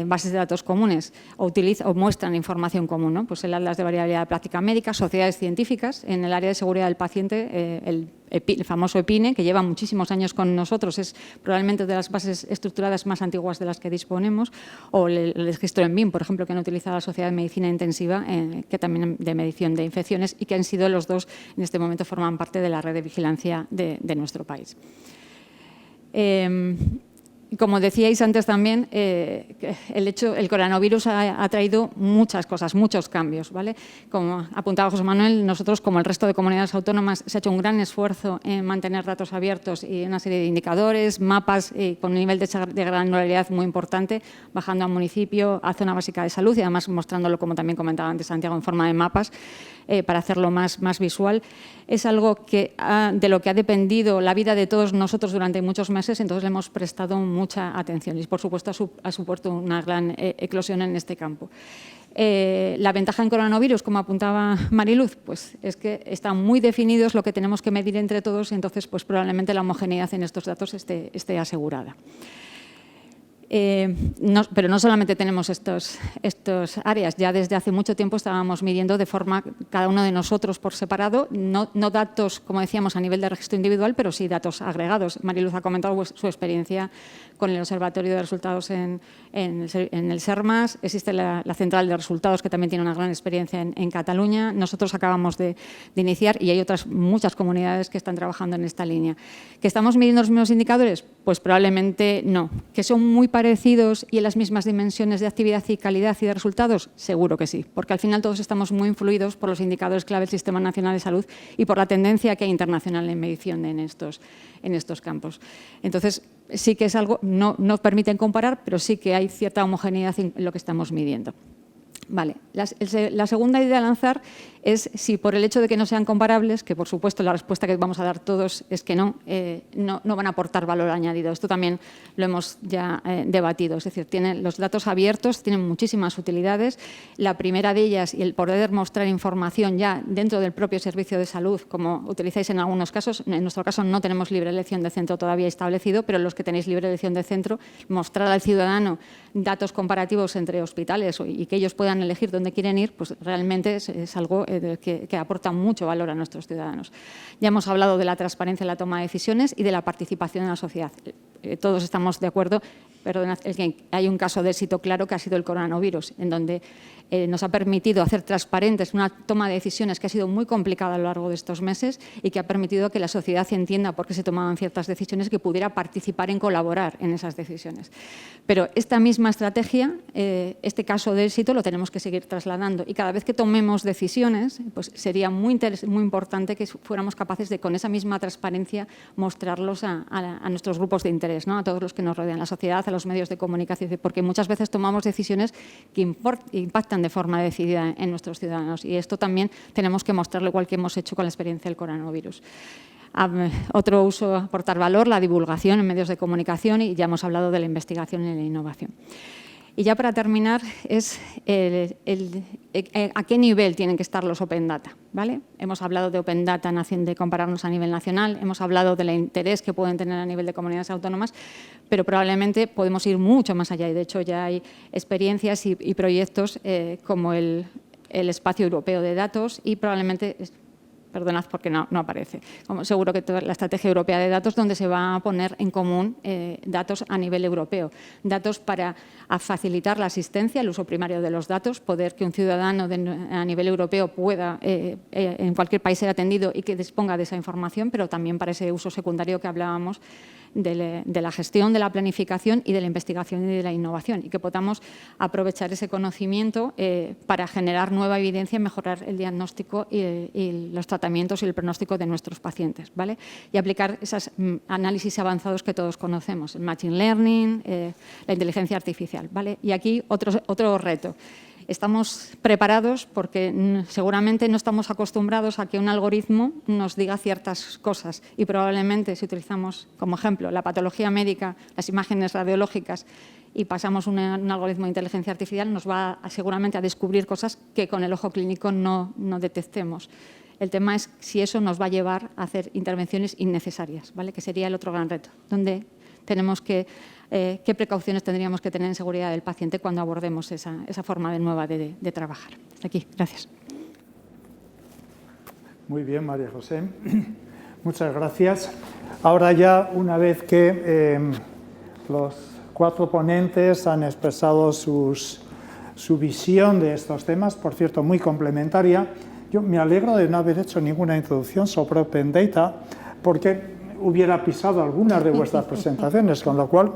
bases de datos comunes o muestran información común, ¿no? Pues el Atlas de Variabilidad de Práctica Médica, sociedades científicas. En el área de seguridad del paciente, el famoso EPINE, que lleva muchísimos años con nosotros, es probablemente de las bases estructuradas más antiguas de las que disponemos, o el registro en BIM, por ejemplo, que han utilizado la Sociedad de Medicina Intensiva, que también de medición de infecciones, y que han sido los dos, en este momento forman parte de la red de vigilancia de nuestro país. Como decíais antes también, el coronavirus ha traído muchas cosas, muchos cambios, ¿vale? Como apuntaba José Manuel, nosotros, como el resto de comunidades autónomas, se ha hecho un gran esfuerzo en mantener datos abiertos y una serie de indicadores, mapas con un nivel de granularidad muy importante, bajando a municipio, a zona básica de salud y además mostrándolo, como también comentaba antes Santiago, en forma de mapas, para hacerlo más visual. Es algo de lo que ha dependido la vida de todos nosotros durante muchos meses, entonces le hemos prestado mucha atención y, por supuesto, ha supuesto una gran eclosión en este campo. La ventaja en coronavirus, como apuntaba Mariluz, pues es que están muy definidos lo que tenemos que medir entre todos y entonces pues probablemente la homogeneidad en estos datos esté asegurada. Pero no solamente tenemos estos áreas, ya desde hace mucho tiempo estábamos midiendo de forma cada uno de nosotros por separado, no datos, como decíamos, a nivel de registro individual, pero sí datos agregados. Mariluz ha comentado su experiencia con el Observatorio de Resultados en el SERMAS, existe la Central de Resultados, que también tiene una gran experiencia en Cataluña. Nosotros acabamos de iniciar y hay muchas comunidades que están trabajando en esta línea. ¿Que estamos midiendo los mismos indicadores? Pues probablemente no. ¿Que son muy parecidos y en las mismas dimensiones de actividad y calidad y de resultados? Seguro que sí, porque al final todos estamos muy influidos por los indicadores clave del Sistema Nacional de Salud y por la tendencia que hay internacional en medición en estos campos. Entonces, sí que es algo, no nos permiten comparar, pero sí que hay cierta homogeneidad en lo que estamos midiendo. Vale. La segunda idea a lanzar es si por el hecho de que no sean comparables, que por supuesto la respuesta que vamos a dar todos es que no van a aportar valor añadido. Esto también lo hemos ya debatido. Es decir, los datos abiertos tienen muchísimas utilidades. La primera de ellas, y el poder mostrar información ya dentro del propio servicio de salud, como utilizáis en algunos casos. En nuestro caso no tenemos libre elección de centro todavía establecido, pero los que tenéis libre elección de centro, mostrar al ciudadano datos comparativos entre hospitales y que ellos puedan elegir dónde quieren ir, pues realmente es algo que aporta mucho valor a nuestros ciudadanos. Ya hemos hablado de la transparencia en la toma de decisiones y de la participación en la sociedad. Todos estamos de acuerdo, perdonad, hay un caso de éxito claro que ha sido el coronavirus, en donde nos ha permitido hacer transparentes una toma de decisiones que ha sido muy complicada a lo largo de estos meses y que ha permitido que la sociedad entienda por qué se tomaban ciertas decisiones y que pudiera participar en colaborar en esas decisiones. Pero esta misma estrategia, este caso de éxito, lo tenemos que seguir trasladando y cada vez que tomemos decisiones, pues sería muy importante que fuéramos capaces de, con esa misma transparencia, mostrarlos a nuestros grupos de interés, ¿no? A todos los que nos rodean, la sociedad, a los medios de comunicación, porque muchas veces tomamos decisiones que impactan de forma decidida en nuestros ciudadanos y esto también tenemos que mostrarlo igual que hemos hecho con la experiencia del coronavirus. Otro uso, aportar valor, la divulgación en medios de comunicación y ya hemos hablado de la investigación y la innovación. Y ya para terminar es a qué nivel tienen que estar los Open Data, ¿vale? Hemos hablado de Open Data, de compararnos a nivel nacional, hemos hablado del interés que pueden tener a nivel de comunidades autónomas, pero probablemente podemos ir mucho más allá y de hecho ya hay experiencias y proyectos como el Espacio Europeo de Datos y probablemente... Perdonad porque no aparece. Como seguro que toda la Estrategia Europea de Datos, donde se va a poner en común datos a nivel europeo. Datos para facilitar la asistencia, el uso primario de los datos, poder que un ciudadano a nivel europeo pueda en cualquier país ser atendido y que disponga de esa información, pero también para ese uso secundario que hablábamos de la gestión, de la planificación y de la investigación y de la innovación y que podamos aprovechar ese conocimiento para generar nueva evidencia y mejorar el diagnóstico y los tratamientos y el pronóstico de nuestros pacientes, ¿vale? Y aplicar esos análisis avanzados que todos conocemos, el Machine Learning, la inteligencia artificial, ¿vale? Y aquí otro reto. Estamos preparados porque seguramente no estamos acostumbrados a que un algoritmo nos diga ciertas cosas y probablemente si utilizamos como ejemplo la patología médica, las imágenes radiológicas y pasamos un algoritmo de inteligencia artificial nos va seguramente a descubrir cosas que con el ojo clínico no detectemos. El tema es si eso nos va a llevar a hacer intervenciones innecesarias, ¿vale? Que sería el otro gran reto, donde tenemos qué precauciones tendríamos que tener en seguridad del paciente cuando abordemos esa forma nueva de trabajar. Hasta aquí. Gracias. Muy bien, María José. Muchas gracias. Ahora ya, una vez que los 4 ponentes han expresado su visión de estos temas, por cierto, muy complementaria, yo me alegro de no haber hecho ninguna introducción sobre Open Data, porque hubiera pisado algunas de vuestras presentaciones, con lo cual,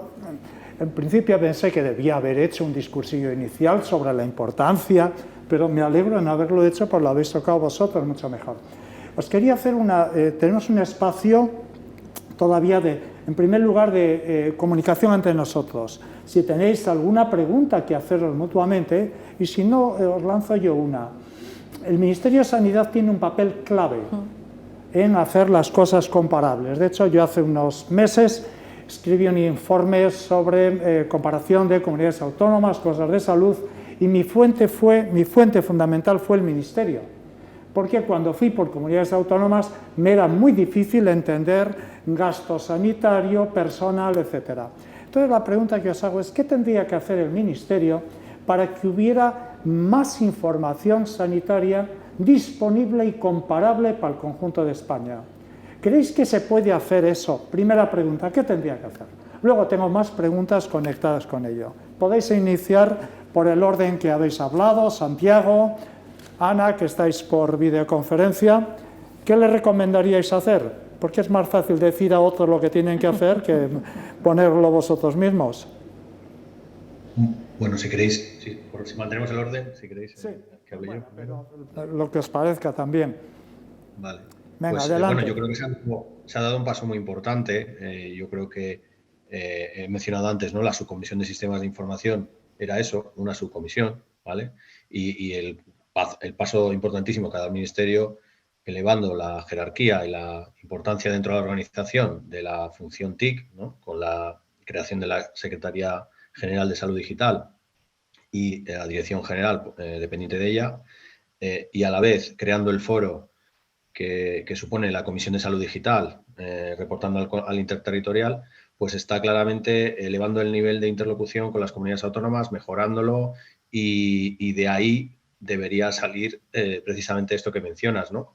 en principio pensé que debía haber hecho un discursillo inicial sobre la importancia, pero me alegro de no haberlo hecho, pues lo habéis tocado vosotros mucho mejor. Os quería hacer tenemos un espacio todavía en primer lugar, de comunicación entre nosotros. Si tenéis alguna pregunta que haceros mutuamente, y si no, os lanzo yo una. El Ministerio de Sanidad tiene un papel clave en hacer las cosas comparables. De hecho, yo hace unos meses escribí un informe sobre comparación de comunidades autónomas, cosas de salud, y mi fuente fundamental fue el Ministerio, porque cuando fui por comunidades autónomas me era muy difícil entender gasto sanitario, personal, etc. Entonces la pregunta que os hago es, ¿qué tendría que hacer el Ministerio para que hubiera más información sanitaria disponible y comparable para el conjunto de España? ¿Creéis que se puede hacer eso? Primera pregunta, ¿qué tendría que hacer? Luego tengo más preguntas conectadas con ello. Podéis iniciar por el orden que habéis hablado, Santiago, Ana, que estáis por videoconferencia. ¿Qué le recomendaríais hacer? Porque es más fácil decir a otros lo que tienen que hacer que ponerlo vosotros mismos. Bueno, si queréis, si mantenemos el orden, si queréis que hable yo. Pero lo que os parezca también. Vale. Venga, pues, adelante. bueno, yo creo que se ha dado un paso muy importante. Yo creo que he mencionado antes, ¿no? La subcomisión de sistemas de información era eso, una subcomisión, ¿vale? Y el paso importantísimo que ha dado el Ministerio, elevando la jerarquía y la importancia dentro de la organización de la función TIC, ¿no? Con la creación de la Secretaría General de Salud Digital y la Dirección General dependiente de ella, y a la vez creando el foro que supone la Comisión de Salud Digital, reportando al interterritorial, pues está claramente elevando el nivel de interlocución con las comunidades autónomas, mejorándolo, y de ahí debería salir precisamente esto que mencionas, ¿no?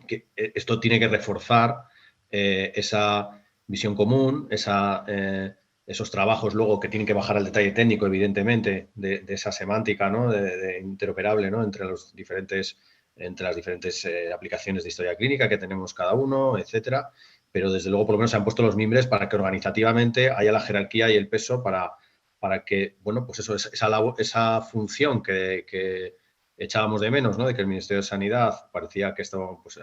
Que esto tiene que reforzar esa visión común, esos trabajos luego que tienen que bajar al detalle técnico, evidentemente, de esa semántica, ¿no? de interoperable, ¿no? entre las diferentes aplicaciones de historia clínica que tenemos cada uno, etcétera. Pero desde luego por lo menos se han puesto los mimbres para que organizativamente haya la jerarquía y el peso para que, bueno, pues eso, esa función que echábamos de menos, ¿no? De que el Ministerio de Sanidad parecía que estaba, pues,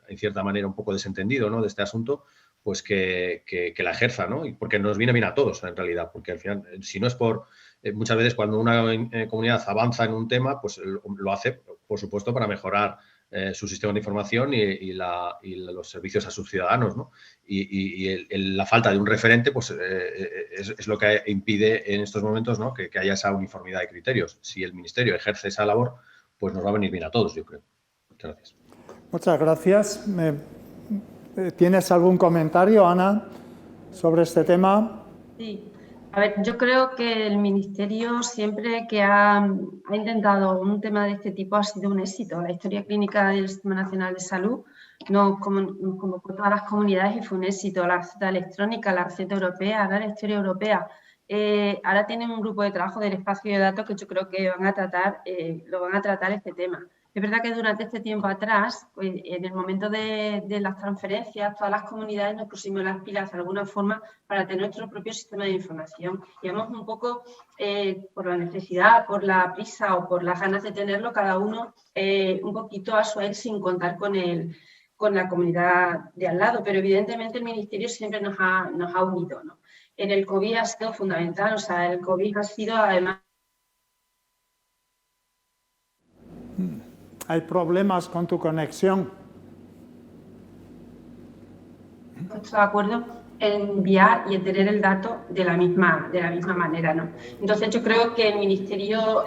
en cierta manera un poco desentendido, ¿no? De este asunto, pues que la ejerza, ¿no? Y porque nos viene bien a todos, en realidad, porque al final, si no es por... muchas veces cuando una comunidad avanza en un tema, pues lo hace, por supuesto, para mejorar su sistema de información y los servicios a sus ciudadanos, ¿no? Y la falta de un referente, pues es lo que impide en estos momentos, ¿no? que haya esa uniformidad de criterios. Si el Ministerio ejerce esa labor, pues nos va a venir bien a todos, yo creo. Muchas gracias. Muchas gracias. ¿Tienes algún comentario, Ana, sobre este tema? Sí. A ver, yo creo que el Ministerio siempre que ha intentado un tema de este tipo ha sido un éxito. La historia clínica del Sistema Nacional de Salud nos convocó todas las comunidades y fue un éxito. La receta electrónica, la receta europea, ahora la historia europea. Ahora tienen un grupo de trabajo del espacio de datos que yo creo que lo van a tratar este tema. Es verdad que durante este tiempo atrás, pues, en el momento de las transferencias, todas las comunidades nos pusimos las pilas de alguna forma para tener nuestro propio sistema de información. Íbamos un poco por la necesidad, por la prisa o por las ganas de tenerlo, cada uno un poquito a su vez sin contar con la comunidad de al lado. Pero evidentemente el Ministerio siempre nos ha unido, ¿no? En el COVID ha sido fundamental, o sea, el COVID ha sido además... ¿Hay problemas con tu conexión? Estoy de acuerdo en enviar y en tener el dato de la misma manera, ¿no? Entonces yo creo que el Ministerio,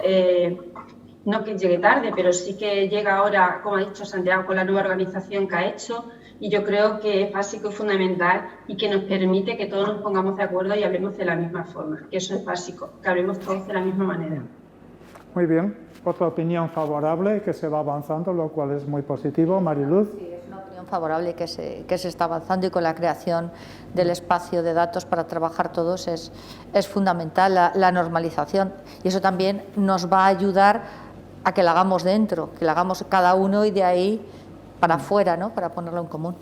no que llegue tarde, pero sí que llega ahora, como ha dicho Santiago, con la nueva organización que ha hecho, y yo creo que es básico y fundamental y que nos permite que todos nos pongamos de acuerdo y hablemos de la misma forma, que eso es básico, que hablemos todos de la misma manera. Muy bien. Otra opinión favorable, que se va avanzando, lo cual es muy positivo. Mariluz. Sí, es una opinión favorable que se está avanzando, y con la creación del espacio de datos para trabajar todos es fundamental la normalización, y eso también nos va a ayudar a que la hagamos dentro, que la hagamos cada uno y de ahí para afuera, ¿no? Para ponerlo en común.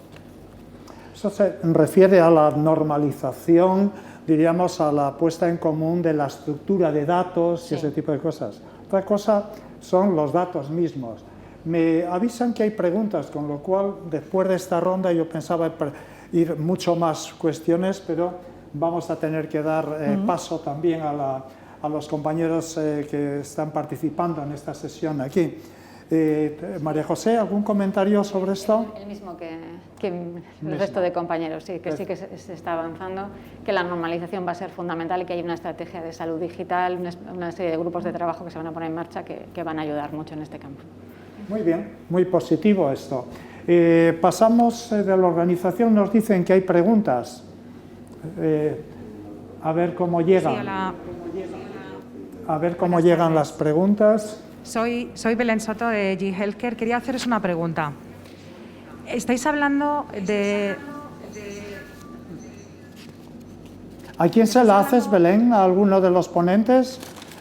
Eso se refiere a la normalización, diríamos, a la puesta en común de la estructura de datos y ese tipo de cosas. Otra cosa son los datos mismos. Me avisan que hay preguntas, con lo cual, después de esta ronda, yo pensaba ir mucho más cuestiones, pero vamos a tener que dar paso también a los compañeros que están participando en esta sesión aquí. María José, ¿algún comentario sobre esto? El mismo que el resto de compañeros, sí que se está avanzando, que la normalización va a ser fundamental y que hay una estrategia de salud digital, una serie de grupos de trabajo que se van a poner en marcha que van a ayudar mucho en este campo. Muy bien, muy positivo esto. Pasamos de la organización, nos dicen que hay preguntas. A ver cómo llegan. Sí, hola. A ver cómo llegan las preguntas. Soy Belén Soto de G-Healthcare. Quería haceros una pregunta. Estáis hablando de... ¿A quién se la haces, Belén? ¿A alguno de los ponentes?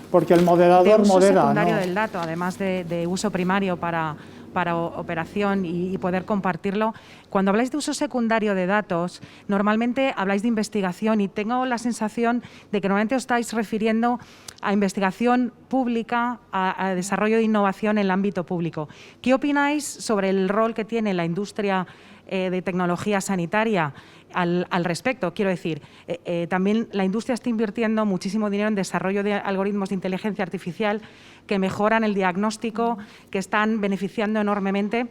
Porque el moderador de uso modera, secundario ¿no? del dato, además de uso primario para operación y poder compartirlo. Cuando habláis de uso secundario de datos, normalmente habláis de investigación y tengo la sensación de que normalmente os estáis refiriendo a investigación pública, a desarrollo de innovación en el ámbito público. ¿Qué opináis sobre el rol que tiene la industria de tecnología sanitaria al respecto? Quiero decir, también la industria está invirtiendo muchísimo dinero en desarrollo de algoritmos de inteligencia artificial que mejoran el diagnóstico, que están beneficiando enormemente.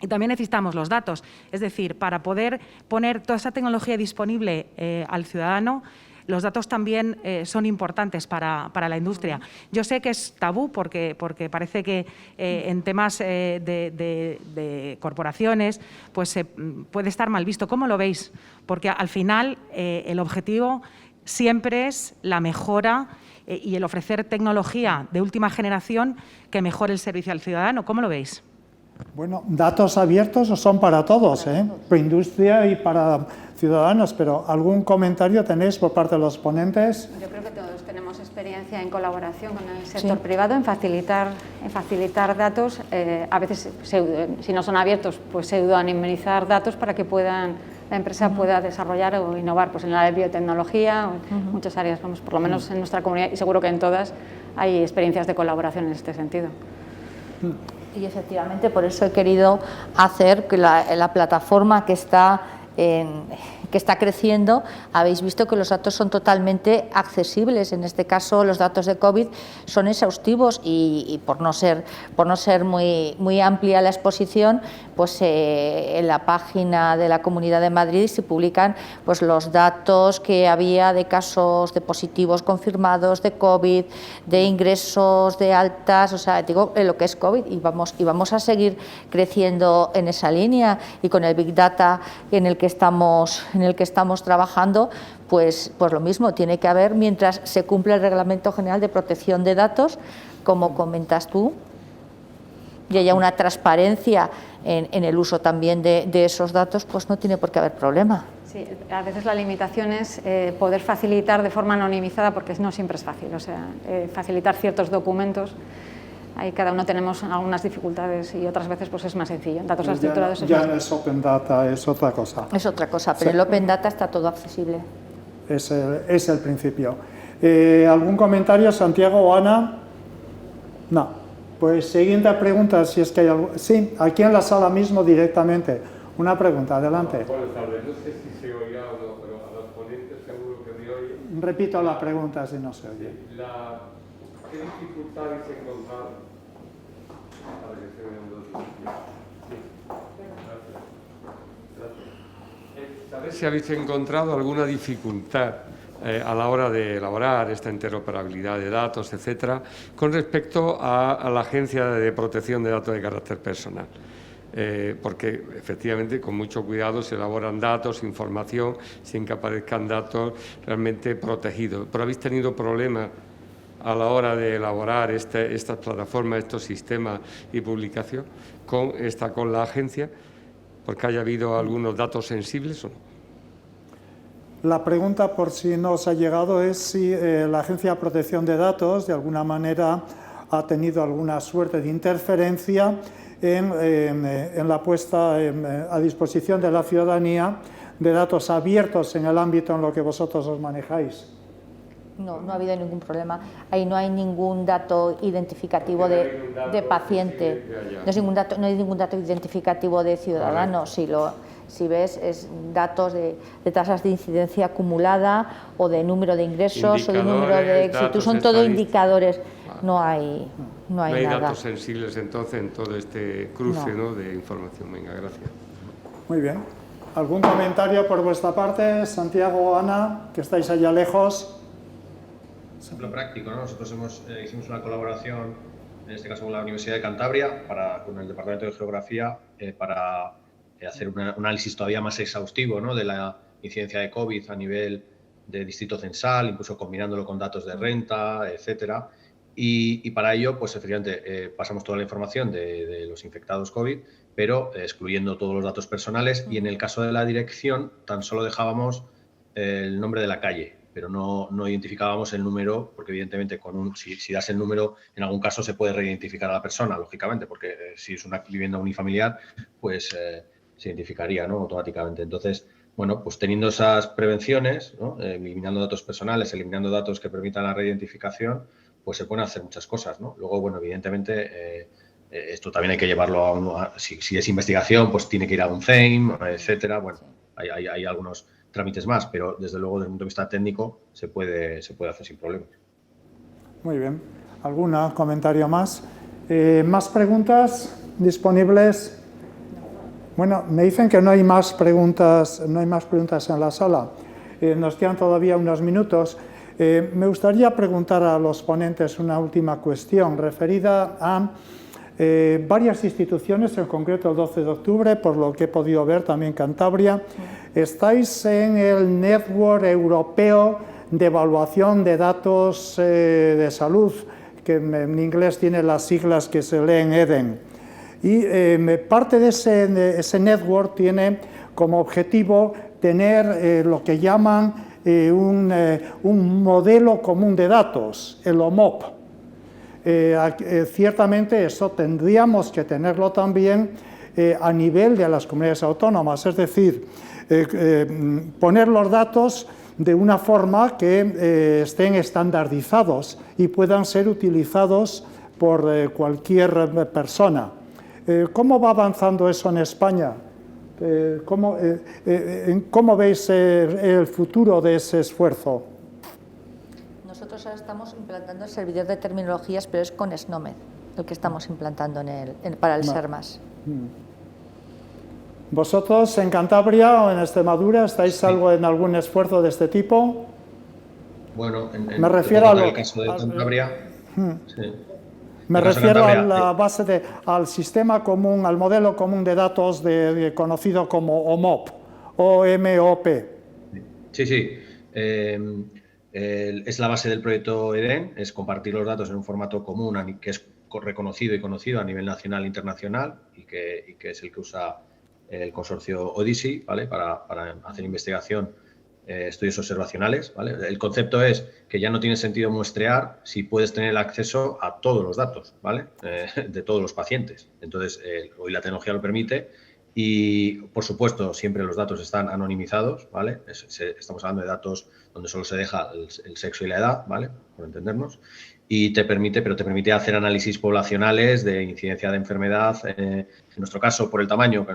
Y también necesitamos los datos, es decir, para poder poner toda esa tecnología disponible al ciudadano, los datos también son importantes para la industria. Yo sé que es tabú porque parece que en temas de corporaciones pues puede estar mal visto. ¿Cómo lo veis? Porque al final el objetivo siempre es la mejora y el ofrecer tecnología de última generación que mejore el servicio al ciudadano. ¿Cómo lo veis? Bueno, datos abiertos son para todos, para industria y para ciudadanos, pero ¿algún comentario tenéis por parte de los ponentes? Yo creo que todos tenemos experiencia en colaboración con el sector privado en facilitar datos. A veces, si no son abiertos, pues pseudonimizar datos para que la empresa pueda desarrollar o innovar, pues en la biotecnología o en muchas áreas. Vamos, por lo menos en nuestra comunidad y seguro que en todas hay experiencias de colaboración en este sentido. Y efectivamente por eso he querido hacer que la plataforma que está creciendo, habéis visto que los datos son totalmente accesibles. En este caso, los datos de COVID son exhaustivos y por no ser muy amplia la exposición, pues en la página de la Comunidad de Madrid se publican pues los datos que había de casos de positivos confirmados de COVID, de ingresos, de altas, o sea, digo lo que es COVID y vamos a seguir creciendo en esa línea y con el Big Data en el que estamos trabajando, pues lo mismo, tiene que haber, mientras se cumple el Reglamento General de Protección de Datos, como comentas tú, y haya una transparencia en el uso también de esos datos, pues no tiene por qué haber problema. Sí, a veces la limitación es poder facilitar de forma anonimizada, porque no siempre es fácil, o sea, facilitar ciertos documentos. Ahí cada uno tenemos algunas dificultades y otras veces pues es más sencillo. Datos estructurados ya no es Open Data, es otra cosa. Es otra cosa, pero el Open Data está todo accesible. Es el principio. ¿Algún comentario, Santiago o Ana? No. Pues siguiente pregunta, si es que hay algo. Sí, aquí en la sala mismo directamente. Una pregunta, adelante. Buenas tardes, no sé si se oirá o no, pero a los ponentes seguro que me oyen. Repito la pregunta si no se oye. ¿Qué dificultades encontraron? Saber si habéis encontrado alguna dificultad a la hora de elaborar esta interoperabilidad de datos, etcétera, con respecto a la Agencia de Protección de Datos de Carácter Personal. Porque efectivamente con mucho cuidado se elaboran datos, información, sin que aparezcan datos realmente protegidos. ¿Pero habéis tenido problemas a la hora de elaborar estas plataformas, estos sistemas y publicación con la agencia? ¿Porque haya habido algunos datos sensibles o no? La pregunta, por si no os ha llegado, es si la Agencia de Protección de Datos, de alguna manera, ha tenido alguna suerte de interferencia en la puesta a disposición de la ciudadanía de datos abiertos en el ámbito en lo que vosotros os manejáis. No ha habido ningún problema. Ahí no hay ningún dato identificativo de paciente. No hay ningún dato identificativo de ciudadano. Si ves, es datos de tasas de incidencia acumulada o de número de ingresos o de número de éxitos. Son todo indicadores. no hay No hay nada. datos sensibles entonces en todo este cruce, No. ¿no?, de información. Venga, gracias. Muy bien. ¿Algún comentario por vuestra parte? Santiago, Ana, que estáis allá lejos. Ejemplo práctico, ¿no? Nosotros hicimos una colaboración, en este caso con la Universidad de Cantabria, con el Departamento de Geografía, para hacer un análisis todavía más exhaustivo, ¿no?, de la incidencia de COVID a nivel de distrito censal, incluso combinándolo con datos de renta, etcétera. Y para ello, pues efectivamente, pasamos toda la información de los infectados COVID, pero excluyendo todos los datos personales, y en el caso de la dirección tan solo dejábamos el nombre de la calle, pero no identificábamos el número, porque evidentemente si das el número, en algún caso se puede reidentificar a la persona, lógicamente, porque si es una vivienda unifamiliar, pues se identificaría, ¿no?, automáticamente. Entonces, bueno, pues teniendo esas prevenciones, ¿no?, eliminando datos personales, eliminando datos que permitan la reidentificación, pues se pueden hacer muchas cosas, ¿no? Luego, bueno, evidentemente, esto también hay que llevarlo si es investigación, pues tiene que ir a un CEIM, etcétera. Bueno, hay algunos trámites más, pero desde luego desde el punto de vista técnico se puede hacer sin problemas. Muy bien. ¿Algún comentario más? ¿Más preguntas disponibles? Bueno, me dicen que no hay más preguntas en la sala. Nos quedan todavía unos minutos. Me gustaría preguntar a los ponentes una última cuestión referida a varias instituciones, en concreto el 12 de octubre, por lo que he podido ver también Cantabria. Estáis en el Network Europeo de Evaluación de Datos de Salud, que en inglés tiene las siglas que se leen EDEN. Y parte de ese network tiene como objetivo tener lo que llaman un modelo común de datos, el OMOP. Ciertamente eso tendríamos que tenerlo también a nivel de las comunidades autónomas, es decir, poner los datos de una forma que estén estandarizados y puedan ser utilizados por cualquier persona. ¿Cómo va avanzando eso en España? ¿Cómo veis el futuro de ese esfuerzo? Nosotros ahora estamos implantando el servidor de terminologías, pero es con SNOMED, el que estamos implantando para el SERMAS. ¿Vosotros en Cantabria o en Extremadura estáis en algún esfuerzo de este tipo? Bueno, me refiero el caso de Cantabria. Sí. Me refiero a la base al sistema común, al modelo común de datos conocido como OMOP, OMOP. Sí. Es la base del proyecto EDEN, es compartir los datos en un formato común que es reconocido y conocido a nivel nacional e internacional y que es el que usa el consorcio Odyssey, ¿vale?, para hacer investigación, estudios observacionales, ¿vale? El concepto es que ya no tiene sentido muestrear si puedes tener acceso a todos los datos, ¿vale?, de todos los pacientes. Entonces, hoy la tecnología lo permite y, por supuesto, siempre los datos están anonimizados, ¿vale? Estamos hablando de datos donde solo se deja el sexo y la edad, ¿vale?, por entendernos, y te permite hacer análisis poblacionales de incidencia de enfermedad. En nuestro caso, por el tamaño que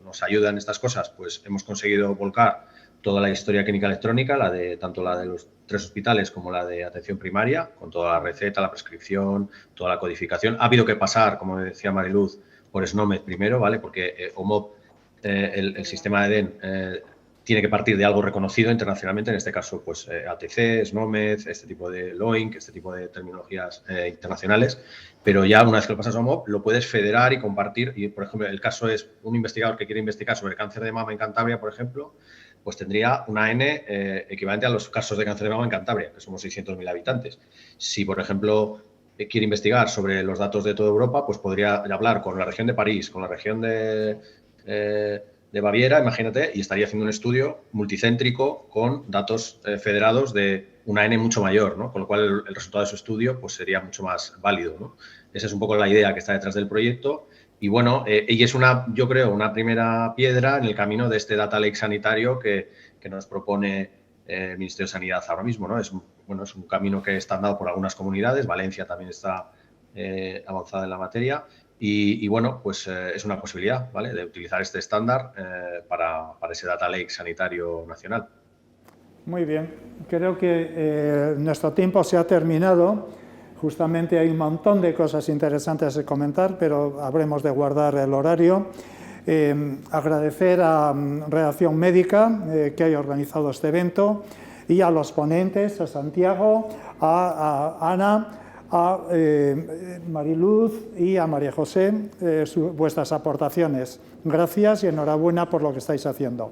nos ayuda en estas cosas, pues hemos conseguido volcar toda la historia clínica electrónica, tanto la de los 3 hospitales como la de atención primaria, con toda la receta, la prescripción, toda la codificación. Ha habido que pasar, como decía Mariluz, por SNOMED primero, ¿vale?, porque OMOP, el sistema de EDEN, tiene que partir de algo reconocido internacionalmente, en este caso, pues ATC, SNOMED, este tipo de LOINC, este tipo de terminologías internacionales, pero ya una vez que lo pasas a OMOP, lo puedes federar y compartir. Y, por ejemplo, el caso es un investigador que quiere investigar sobre cáncer de mama en Cantabria, por ejemplo, pues tendría una N equivalente a los casos de cáncer de mama en Cantabria, que somos 600.000 habitantes. Si, por ejemplo, quiere investigar sobre los datos de toda Europa, pues podría hablar con la región de París, con la región de Baviera, imagínate, y estaría haciendo un estudio multicéntrico con datos federados de una N mucho mayor, ¿no? Con lo cual el resultado de su estudio pues sería mucho más válido, ¿no? Esa es un poco la idea que está detrás del proyecto. Y bueno, y es yo creo, una primera piedra en el camino de este Data Lake sanitario que nos propone el Ministerio de Sanidad ahora mismo, ¿no? Es un camino que está andado por algunas comunidades. Valencia también está avanzada en la materia. Y bueno, pues es una posibilidad, ¿vale?, de utilizar este estándar para ese Data Lake sanitario nacional. Muy bien. Creo que nuestro tiempo se ha terminado. Justamente hay un montón de cosas interesantes de comentar, pero habremos de guardar el horario. Agradecer a Redacción Médica que haya organizado este evento y a los ponentes, a Santiago, a Ana, a Mariluz y a María José, vuestras aportaciones. Gracias y enhorabuena por lo que estáis haciendo.